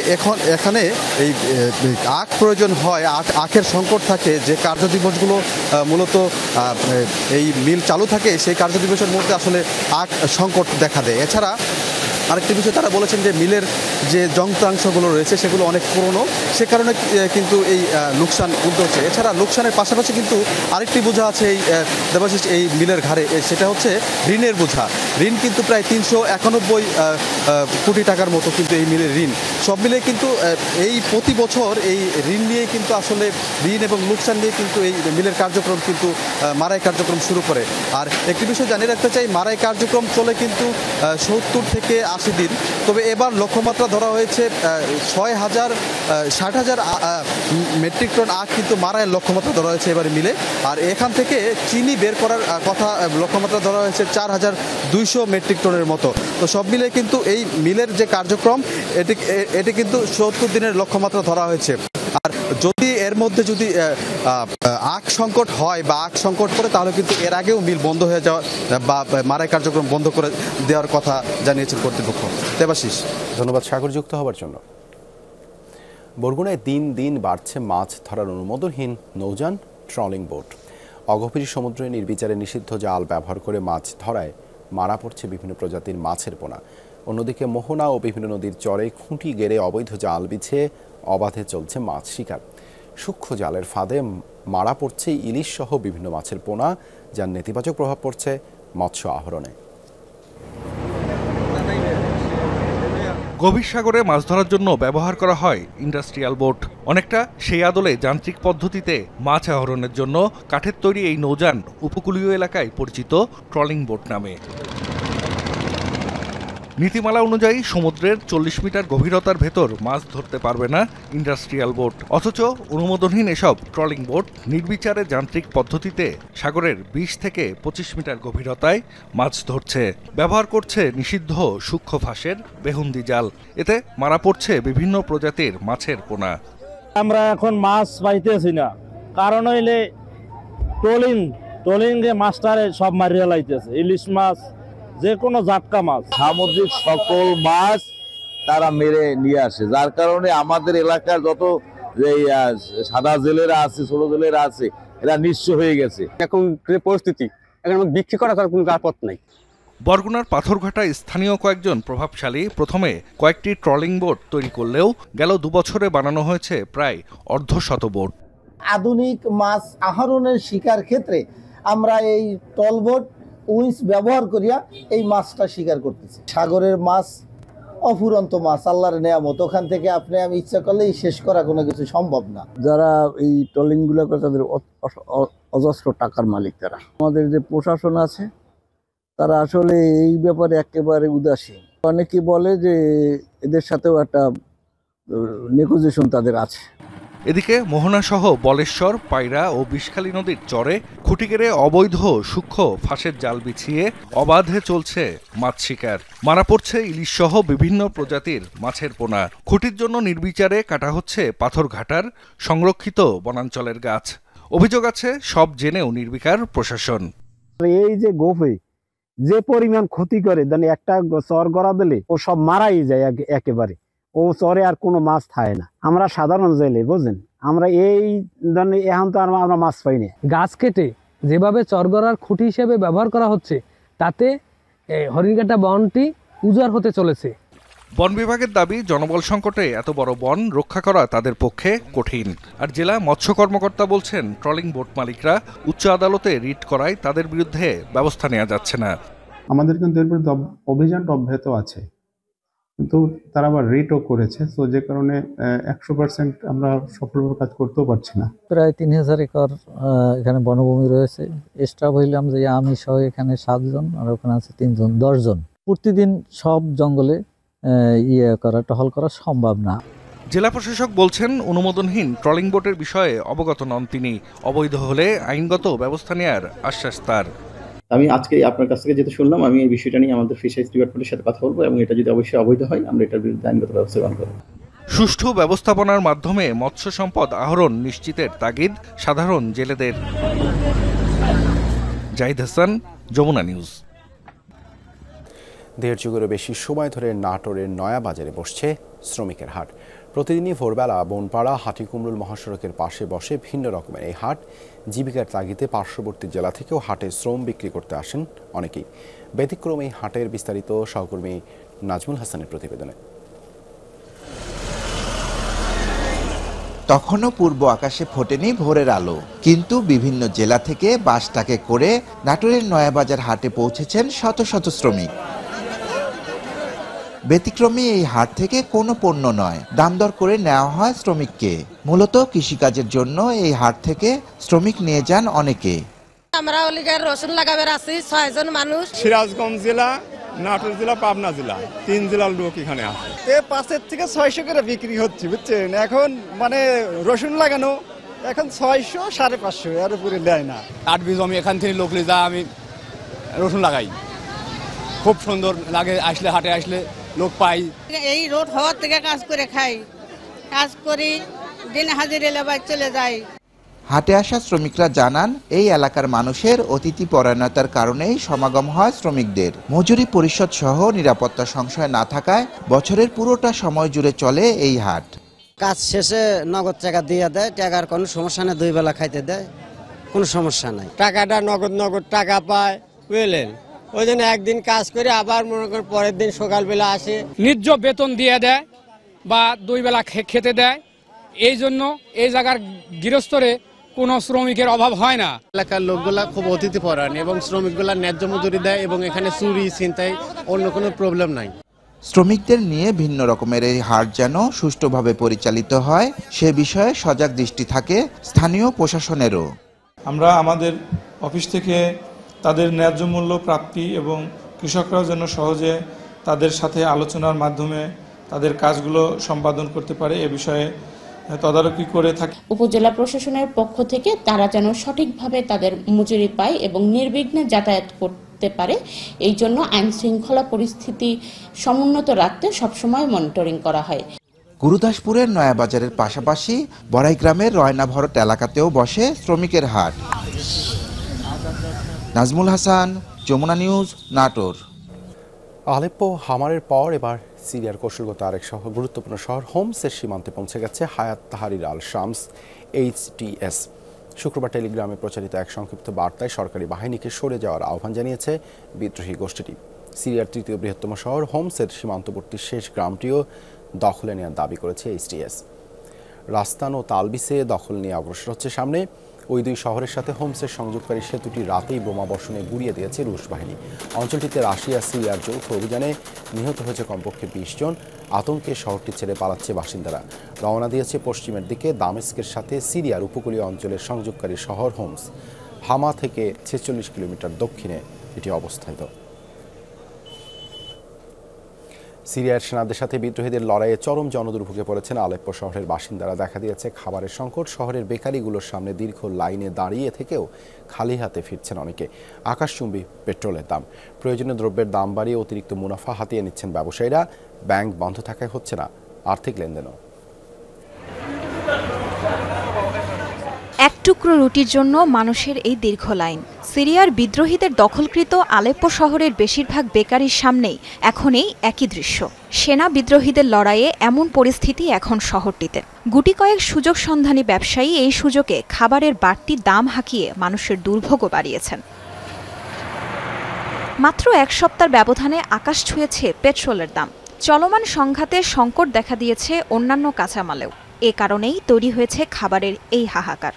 এখানে এই আখ প্রয়োজন হয়, আখের সংকট থাকে, যে কার্যদিবসগুলো মূলত এই মিল চালু থাকে সেই কার্যদিবসের মধ্যে আসলে আখ সংকট দেখা দেয়। এছাড়া আরেকটি বিষয় তারা বলেছেন যে মিলের যে যন্ত্রাংশগুলো রয়েছে সেগুলো অনেক পুরনো, সে কারণে কিন্তু এই লোকসান উঠতে হচ্ছে। এছাড়া লোকসানের পাশাপাশি কিন্তু আরেকটি বোঝা আছে এই দেবাশিস এই মিলের ঘাড়ে, সেটা হচ্ছে ঋণের বোঝা। ঋণ কিন্তু প্রায় 391 কোটি টাকার মতো কিন্তু এই মিলের ঋণ। সব মিলে কিন্তু এই প্রতি বছর এই ঋণ নিয়ে কিন্তু আসলে ঋণ এবং লোকসান নিয়ে কিন্তু এই মিলের কার্যক্রম কিন্তু মাড়াই কার্যক্রম শুরু করে। আর একটি বিষয় জানিয়ে রাখতে চাই, মাড়াই কার্যক্রম চলে কিন্তু 70 থেকে 80 দিন। তবে এবার লক্ষ্যমাত্রা ধরা হয়েছে 60,000 মেট্রিক টন আখ কিন্তু মাড়াইয়ের লক্ষ্যমাত্রা ধরা হয়েছে এবারে মিলে। আর এখান থেকে চিনি বের করার কথা লক্ষ্যমাত্রা ধরা হয়েছে 4,200 মেট্রিক টনের মতো। তো সব মিলে কিন্তু এই মিলের যে কার্যক্রম এটি কিন্তু 70 দিনের লক্ষ্যমাত্রা ধরা হয়েছে। আর যদি এর মধ্যে যদি আখ সংকট হয় বা আখ সংকট পড়ে তাহলে কিন্তু এর আগেও মিল বন্ধ হয়ে যাওয়া বা মাড়াই কার্যক্রম বন্ধ করে দেওয়ার কথা জানিয়েছেন কর্তৃপক্ষ। দেবাশিস, ধন্যবাদ সাগর যুক্ত হবার জন্য। বরগুনায় দিন দিন বাড়ছে মাছ ধরার অনুমোদনহীন নৌযান ট্রলিং বোট। অগভীর সমুদ্রে নির্বিচারে নিষিদ্ধ জাল ব্যবহার করে মাছ ধরায় মারা পড়ছে বিভিন্ন প্রজাতির মাছের পোনা। অন্যদিকে মোহনা ও বিভিন্ন নদীর চরে খুঁটি গেড়ে অবৈধ জাল বিছিয়ে অবাধে চলছে মাছ শিকার। সূক্ষ্ম জালের ফাঁদে মারা পড়ছে ইলিশ সহ বিভিন্ন মাছের পোনা, যার নেতিবাচক প্রভাব পড়ছে মৎস্য আহরণে। গভীর সাগরে মাছ ধরার জন্য ব্যবহার করা হয় ইন্ডাস্ট্রিয়াল বোট। অনেকটা সেই আদলে যান্ত্রিক পদ্ধতিতে মাছ আহরণের জন্য কাঠের তৈরি এই নৌযান উপকূলীয় এলাকায় পরিচিত ট্রলিং বোট নামে। নীতিমালা অনুযায়ী সমুদ্রের 40 মিটার গভীরতার ভেতর মাছ ধরতে পারবে না ইন্ডাস্ট্রিয়াল বোট। অথচ অনুমোদনহীন এসব ট্রলিং বোট নির্বিচারে যান্ত্রিক পদ্ধতিতে সাগরের 20 থেকে 25 মিটার গভীরতায় মাছ ধরছে। ব্যবহার করছে নিষিদ্ধ সূক্ষ্ম ফাঁসের বেহুন্দি জাল। এতে মারা পড়ছে বিভিন্ন প্রজাতির মাছের পোনা। আমরা এখন মাছ পাইতেছি না, কারণ হইলে ট্রলিং যে মাছটারে সব মারিয়া লাইতেছে। ইলিশ মাছ, যে কোনো জাটকা মাছ, সামুদ্রিক সকল মাছ তারা মেরে নিয়ে আসে, যার কারণে আমাদের এলাকার যত সাদা জেলেরা আছে, ছোট জেলেরা আছে, এরা নিঃস্ব হয়ে গেছে। এখন পরিস্থিতি এখন বিক্রি করার কোনো পথ নাই। বরগুনার পাথরঘাটায় স্থানীয় কয়েকজন প্রভাবশালী প্রথমে কয়েকটি ট্রলিং বোট তৈরি করলেও গেল 2 বছরে বানানো হয়েছে প্রায় 150 বোট। আধুনিক মাছ আহরণের শিকার ক্ষেত্রে আমরা এই টলবোট উইন্স ব্যবহার করিয়া এই মাছটা শিকার করতেছি। সাগরের মাছ অফুরন্ত মাছ, আল্লাহর নেয়ামত। ওখান থেকে আপনি আমি ইচ্ছা করলেই শেষ করা কোনো কিছু সম্ভব না। যারা এই ট্রলিংগুলো করে তাদের অজস্র টাকার মালিক তারা। আমাদের যে প্রশাসন আছে তারা আসলে এই ব্যাপারে একেবারে উদাসীন। অনেকে বলে যে এদের সাথেও একটা নেগোসিয়েশন তাদের আছে। এদিকে মোহনা সহ বলেশ্বর, পায়রা ও বিষখালী নদীর চরে খুঁটি কেড়ে অবৈধ সূক্ষ্ম ফাঁসের জাল বিছিয়ে অবাধে চলছে মাছ শিকার। মারা পড়ছে ইলিশ সহ বিভিন্ন প্রজাতির মাছের পোনা। খুঁটির জন্য নির্বিচারে কাটা হচ্ছে পাথরঘাটার সংরক্ষিত বনাঞ্চলের গাছ। অভিযোগ আছে সব জেনেও নির্বিকার প্রশাসন। এই যে গোফে যে পরিমাণ ক্ষতি করে, একটা চর গড়া দিলে ও সব মারাই যায় একেবারে। ও চরে আর কোনো মাছ থাকে না। আমরা সাধারণ জেলে বুঝেন, আমরা এই এখন তো আমরা মাছ পাই না। গাছ কেটে যেভাবে চরগড়ার খুঁটি হিসেবে ব্যবহার করা হচ্ছে, তাতে হরিণঘাটা বনটি উজাড় হতে চলেছে। বন বিভাগের দাবি, জনবল সংকটে এত বড় বন রক্ষা করা তাদের পক্ষে কঠিন। আর জেলা মৎস্য কর্মকর্তা বলছেন, ট্রলিং বোট মালিকরা উচ্চ আদালতে রিট করায় তাদের বিরুদ্ধে ব্যবস্থা নেওয়া যাচ্ছে না। আমাদের কিন্তু এর বিরুদ্ধে অভিযানটা অব্যাহত আছে, কিন্তু তারা আবার রিটও করেছে। তো যে কারণে 100% আমরা সফলভাবে কাজ করতেও পারছি না। প্রায় 3000 একর এখানে বনভূমি রয়েছে। স্টাফ হইলাম যে আমি সহ এখানে 7 জন, আর ওখানে আছে 3 জন, 10 জন। প্রতিদিন সব জঙ্গলে টহল করা সম্ভব না। জেলা প্রশাসক বলছেন, অনুমোদনহীন ট্রলিং বোটের বিষয়ে অবগত নন তিনি। অবৈধ হলে আইনগত ব্যবস্থা নেওয়ার আশ্বাস তার। আমি আজকে আপনার কাছ থেকে যেটা শুনলাম, আমি এই বিষয়টা নিয়ে আমাদের ফিশারিজ ডিপার্টমেন্টের সাথে কথা বলবো এবং এটা যদি অবশ্যই অবৈধ হয় আমরা এটার বিরুদ্ধে আইনগত ব্যবস্থা গ্রহণ করব। সুষ্ঠু ব্যবস্থাপনার মাধ্যমে মৎস্য সম্পদ আহরণ নিশ্চিতের তাগিদ সাধারণ জেলেদের। জাহিদ হাসান, যমুনা নিউজ। 1.5 যুগেরও বেশি সময় ধরে নাটোরের নয়াবাজারে বসছে শ্রমিকের হাট। প্রতিদিনই ভোরবেলা বনপাড়া হাটিকুমরুল মহাসড়কের পাশে বসে ভিন্ন রকমের এই হাট। জীবিকার তাগিদে পার্শ্ববর্তী জেলা থেকেও হাটে শ্রম বিক্রি করতে আসেন অনেকেই। ব্যতিক্রমী হাটের বিস্তারিত সহকর্মী নাজমুল হাসানের প্রতিবেদনে। তখনও পূর্ব আকাশে ফোটেনি ভোরের আলো, কিন্তু বিভিন্ন জেলা থেকে বাসটাকে করে নাটোরের নয়াবাজার হাটে পৌঁছেছেন শত শত শ্রমিক। ব্যতিক্রমী এই হাট থেকে কোনো পণ্য নয়, দাম দর করে নেওয়া হয় শ্রমিককে। মূলত কৃষিকাজের জন্য এই হাট থেকে শ্রমিক নিয়ে যান অনেকে। আমরা ওলিগার রসুন লাগাবার আছি 6 জন মানুষ। সিরাজগঞ্জ জেলা, নাটোর জেলা, পাবনা জেলা, 3 জেলার লোক এখানে আছে। 5 থেকে 600 করে বিক্রি হচ্ছে, বুঝছেন। এখন মানে রসুন লাগানো এখন 600, 550 এর উপরে দেয় না। 8 বিঘা আমি এখান থেকে লোক যা আমি রসুন লাগাই, খুব সুন্দর লাগে। আসলে হাটে আসলে লোক পাই। এই রোড হওয়ার থেকে কাজ করে খাই, কাজ করি, দিন হাজিরা লেবার চলে যাই। হাটে আসা শ্রমিকরা জানান, এই এলাকার মানুষের অতিথি পরায়ণতার কারণেই সমাগম হয় শ্রমিকদের। মজুরি পরিশোধ সহ নিরাপত্তা সংশয় না থাকায় বছরের পুরোটা সময় জুড়ে চলে এই হাট। কাজ শেষে নগদ টাকা দিয়ে দেয়, টাকার কোনো সমস্যা নেই, 2 বেলা খাইতে দেয়, কোনো সমস্যা নাই। টাকাটা নগদ টাকা পায়, বুঝলেন। ওই জন্য একদিন কাজ করে আবার মনে করেন পরের দিন সকালবেলা আসে। ন্যায্য বেতন দিয়ে দেয় বা 2 বেলা খেতে দেয়। এই জন্য এই জায়গার গৃহস্থরে কোনো শ্রমিকের অভাব হয় না। এলাকার লোকগুলা খুব অতিথি পরায়ণ এবং শ্রমিকগুলা ন্যায্য মজুরি দেয় এবং এখানে চুরি ছিনতাই অন্য কোনো প্রবলেম নাই। শ্রমিকদের নিয়ে ভিন্ন রকমের এই হাট যেন সুষ্ঠুভাবে পরিচালিত হয় সে বিষয়ে সজাগ দৃষ্টি থাকে স্থানীয় প্রশাসনেরও। আমরা আমাদের অফিস থেকে তাদের ন্যায্য মূল্য প্রাপ্তি এবং কৃষকরাও যেন সহজে তাদের সাথে আলোচনার মাধ্যমে তাদের কাজগুলো সম্পাদন করতে পারে এ বিষয়ে তদারকি করে থাকি। উপজেলা প্রশাসনের পক্ষ থেকে তারা যেন সঠিকভাবে তাদের মজুরি পায় এবং নির্বিঘ্নে যাতায়াত করতে পারে, এই জন্য আইন শৃঙ্খলা পরিস্থিতি সমুন্নত রাখতে সবসময় মনিটরিং করা হয়। গুরুদাসপুরের নয়াবাজারের পাশাপাশি বড়াইগ্রামের রয়না ভরত এলাকাতেও বসে শ্রমিকের হাট। নাজমুল হাসান, যমুনা নিউজ, নাটোর। আলেপ্পো হামারের পর এবার সিরিয়ার কৌশলগত আরেক গুরুত্বপূর্ণ শহর হোমসের সীমান্তে পৌঁছে গেছে হায়াত তাহরির আল শামস HTS। শুক্রবার টেলিগ্রামে প্রচারিত এক সংক্ষিপ্ত বার্তায় সরকারি বাহিনীকে সরে যাওয়ার আহ্বান জানিয়েছে বিদ্রোহী গোষ্ঠীটি। সিরিয়ার 3য় বৃহত্তম শহর হোমসের সীমান্তবর্তী শেষ গ্রামটিও দখলে নেওয়ার দাবি করেছে HTS। রাস্তান ও তালবিসে দখল নিয়ে অগ্রসর হচ্ছে সামনে। ওই দুই শহরের সাথে হোমসের সংযোগকারী সেতুটি রাতেই বোমাবর্ষণে গুঁড়িয়ে দিয়েছে রুশ বাহিনী। অঞ্চলটিতে রাশিয়া সিরিয়ার যৌথ অভিযানে নিহত হয়েছে কমপক্ষে ২০ জন। আতঙ্কে শহরটি ছেড়ে পালাচ্ছে বাসিন্দারা। রওনা দিয়েছে পশ্চিমের দিকে। দামেস্কের সাথে সিরিয়ার উপকূলীয় অঞ্চলের সংযোগকারী শহর হোমস। হামা থেকে ৪৬ কিলোমিটার দক্ষিণে এটি অবস্থিত। সিরিয়ার সেনাদের সাথে বিদ্রোহীদের লড়াইয়ে চরম জনদুর্ভোগে পড়েছেন আলেপ্পো শহরের বাসিন্দারা। দেখা দিয়েছে খাবারের সংকট। শহরের বেকারিগুলোর সামনে দীর্ঘ লাইনে দাঁড়িয়ে থেকেও খালি হাতে ফিরছেন অনেকে। আকাশচুম্বী পেট্রোলের দাম, প্রয়োজনীয় দ্রব্যের দাম বাড়িয়ে অতিরিক্ত মুনাফা হাতিয়ে নিচ্ছেন ব্যবসায়ীরা। ব্যাংক বন্ধ থাকায় হচ্ছে না আর্থিক লেনদেনও। এক টুকরো রুটির জন্য মানুষের এই দীর্ঘ লাইন। সিরিয়ার বিদ্রোহীদের দখলকৃত আলেপ্পো শহরের বেশিরভাগ বেকারির সামনেই এখন এই একই দৃশ্য। সেনা বিদ্রোহীদের লড়াইয়ে এমন পরিস্থিতি এখন শহরটিতে। গুটি কয়েক সুযোগ সন্ধানী ব্যবসায়ী এই সুযোগে খাবারের বাড়তি দাম হাঁকিয়ে মানুষের দুর্ভোগও বাড়িয়েছেন। মাত্র এক সপ্তাহ ব্যবধানে আকাশ ছুঁয়েছে পেট্রোলের দাম। চলমান সংঘাতে সংকট দেখা দিয়েছে অন্যান্য কাঁচামালেও। এ কারণেই তৈরি হয়েছে খাবারের এই হাহাকার।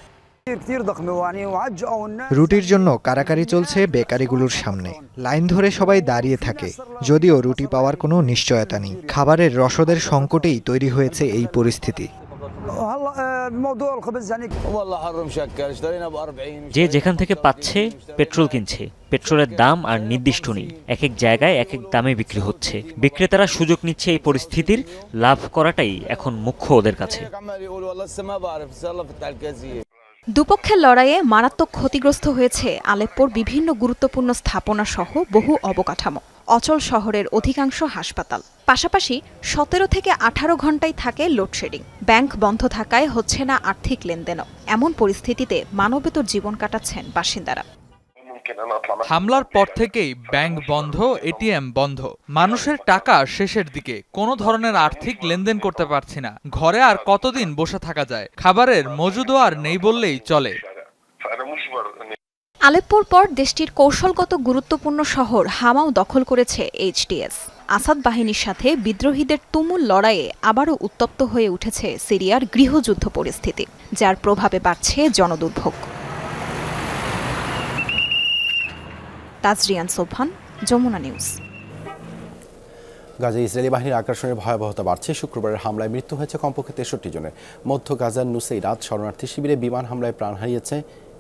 রুটির জন্য কারাকারি চলছে বেকারিগুলোর সামনে। লাইন ধরে সবাই দাঁড়িয়ে থাকে, যদিও রুটি পাওয়ার কোনো নিশ্চয়তা নেই। খাবারের রসদের সংকটেই তৈরি হয়েছে এই পরিস্থিতি। যে যেখান থেকে পাচ্ছে পেট্রোল কিনছে। পেট্রোলের দাম আর নির্দিষ্ট নেই, এক এক জায়গায় এক এক দামে বিক্রি হচ্ছে। বিক্রেতারা সুযোগ নিচ্ছে এই পরিস্থিতির। লাভ করাটাই এখন মুখ্য ওদের কাছে। দুপক্ষের লড়াইয়ে মারাত্মক ক্ষতিগ্রস্ত হয়েছে আলেপ্পোর বিভিন্ন গুরুত্বপূর্ণ স্থাপনা সহ বহু অবকাঠামো। অচল শহরের অধিকাংশ হাসপাতাল। পাশাপাশি ১৭ থেকে ১৮ ঘণ্টায় থাকে লোডশেডিং। ব্যাংক বন্ধ থাকায় হচ্ছে না আর্থিক লেনদেনও। এমন পরিস্থিতিতে মানবেতর জীবন কাটাচ্ছেন বাসিন্দারা। হামলার পর থেকেই ব্যাংক বন্ধ, এটিএম বন্ধ। মানুষের টাকা শেষের দিকে। কোনো ধরনের আর্থিক লেনদেন করতে পারছি না। ঘরে আর কতদিন বসে থাকা যায়? খাবারের মজুদও আর নেই বললেই চলে। আলেপ্পোর পর দেশটির কৌশলগত গুরুত্বপূর্ণ শহর হামাও দখল করেছে এইচটিএস। আসাদ বাহিনীর সাথে বিদ্রোহীদের তুমুল লড়াইয়ে আবারও উত্তপ্ত হয়ে উঠেছে সিরিয়ার গৃহযুদ্ধ পরিস্থিতি, যার প্রভাবে বাড়ছে জনদুর্ভোগ। তাজরিয়ান সোবহান, যমুনা নিউজ। গাজায় ইসরায়েলি বাহিনীর আগ্রাসনের ভয়াবহতা বাড়ছে। শুক্রবারের হামলায় মৃত্যু হয়েছে কমপক্ষে 63 জনের। মধ্য গাজার নুসেইরাত শরণার্থী শিবিরে বিমান হামলায় প্রাণ হারিয়েছে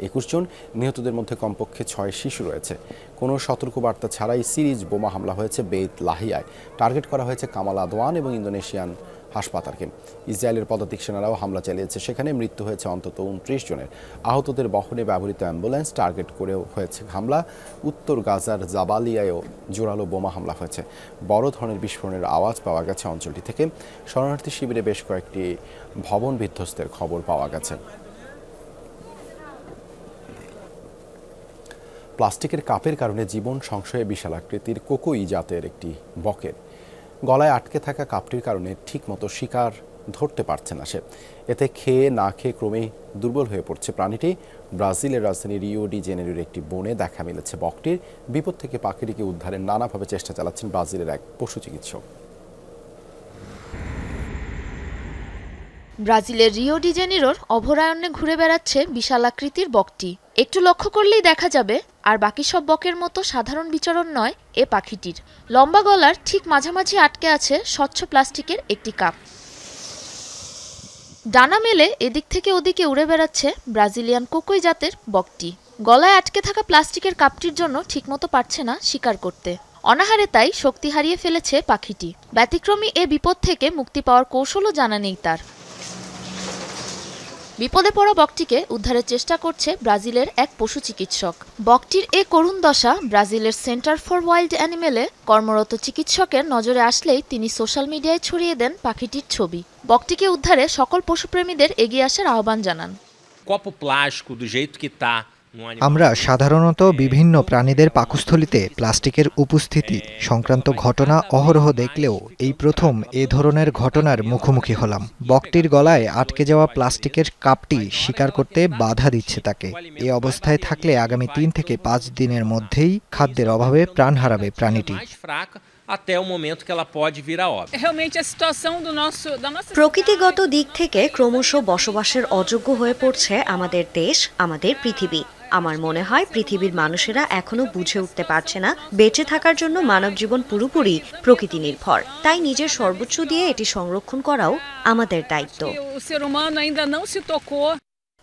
21 জন। নিহতদের মধ্যে কমপক্ষে 6 শিশু রয়েছে। কোনো সতর্কবার্তা ছাড়াই সিরিজ বোমা হামলা হয়েছে বেইত লাহিয়ায়। টার্গেট করা হয়েছে কামাল আদওয়ান এবং ইন্দোনেশিয়ান হাসপাতালকে। ইসরায়েলের পদাতিক সেনারাও হামলা চালিয়েছে। সেখানে মৃত্যু হয়েছে অন্তত 29 জনের। আহতদের বহনে ব্যবহৃত অ্যাম্বুলেন্স টার্গেট করেও হয়েছে হামলা। উত্তর গাজার জাবালিয়ায়ও জোরালো বোমা হামলা হয়েছে। বড় ধরনের বিস্ফোরণের আওয়াজ পাওয়া গেছে অঞ্চলটি থেকে। শরণার্থী শিবিরে বেশ কয়েকটি ভবন বিধ্বস্তের খবর পাওয়া গেছে। প্লাস্টিকের কাপের কারণে জীবন সংশয়ে বিশালাকৃতির কোকোই জাতের একটি বকের। গলায় আটকে থাকা কাপটির কারণে ঠিকমতো শিকার ধরতে পারছে না সে। এতে খেয়ে না খেয়ে ক্রমেই দুর্বল হয়ে পড়ছে প্রাণীটি। ব্রাজিলের রাজধানী রিও ডি জেনেরিওর একটি বনে দেখা মিলেছে বকটির। বিপদ থেকে পাখিটিকে উদ্ধারের নানাভাবে চেষ্টা চালাচ্ছেন ব্রাজিলের এক পশু চিকিৎসক। ব্রাজিলের রিও ডি জেনেরিওর অভয়ারণ্যে ঘুরে বেড়াচ্ছে বিশালাকৃতির বকটি। একটু লক্ষ্য করলেই দেখা যাবে আর বাকি সব বকের মতো সাধারণ বিচরণ নয় এ পাখিটির। লম্বা গলার ঠিক মাঝামাঝি আটকে আছে স্বচ্ছ প্লাস্টিকের একটি কাপ। ডানা মেলে এদিক থেকে ওদিকে উড়ে বেড়াচ্ছে ব্রাজিলিয়ান কোকোই জাতের বকটি। গলায় আটকে থাকা প্লাস্টিকের কাপটির জন্য ঠিকমতো পারছে না শিকার করতে। অনাহারে তাই শক্তি হারিয়ে ফেলেছে পাখিটি। ব্যতিক্রমী এ বিপদ থেকে মুক্তি পাওয়ার কৌশলও জানা নেই তার। বিপদে পড়া বকটিকে উদ্ধারের চেষ্টা করছে ব্রাজিলের এক পশু চিকিৎসক। বকটির এ করুণ দশা ব্রাজিলের সেন্টার ফর ওয়াইল্ড অ্যানিমেলে কর্মরত চিকিৎসকের নজরে আসলেই তিনি সোশ্যাল মিডিয়ায় ছড়িয়ে দেন পাখিটির ছবি। বকটিকে উদ্ধারে সকল পশুপ্রেমীদের এগিয়ে আসার আহ্বান জানান। আমরা সাধারণত বিভিন্ন প্রাণীদের পাকস্থলীতে প্লাস্টিকের উপস্থিতি সংক্রান্ত ঘটনা অহরহ দেখলেও এই প্রথম এ ধরনের ঘটনার মুখোমুখি হলাম। বকটির গলায় আটকে যাওয়া প্লাস্টিকের কাপটি শিকার করতে বাধা দিচ্ছে তাকে। এই অবস্থায় থাকলে আগামী 3 থেকে 5 দিনের মধ্যেই খাদ্যের অভাবে প্রাণ হারাবে প্রাণীটি। até o momento que ela pode vir a óbito. Realmente a situação da nossa প্রকৃতিগত দিক থেকে ক্রমশ বসবাসের অযোগ্য হয়ে পড়ছে আমাদের দেশ, আমাদের পৃথিবী। আমার মনে হয় পৃথিবীর মানুষেরা এখনো বুঝে উঠতে পারছে না বেঁচে থাকার জন্য মানব জীবন পুরোপুরি প্রকৃতি নির্ভর। তাই নিজের সর্বোচ্চ দিয়ে এটি সংরক্ষণ করাও আমাদের দায়িত্ব।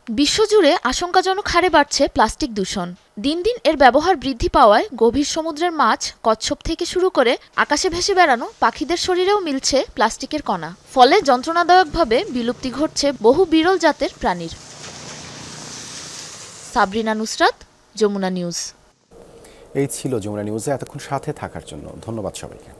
বিশ্বজুড়ে আশঙ্কাজনক হারে বাড়ছে প্লাস্টিক দূষণ। দিন দিন এর ব্যবহার বৃদ্ধি পাওয়ায় গভীর সমুদ্রের মাছ, কচ্ছপ থেকে শুরু করে আকাশে ভেসে বেড়ানো পাখিদের শরীরেও মিলছে প্লাস্টিকের কণা। ফলে যন্ত্রণাদায়কভাবে বিলুপ্তি ঘটছে বহু বিরল জাতের প্রাণীর। সাবরিনা নুসরাত, যমুনা নিউজ। এই ছিল যমুনা নিউজে এতক্ষণ সাথে থাকার জন্য ধন্যবাদ সবাইকে।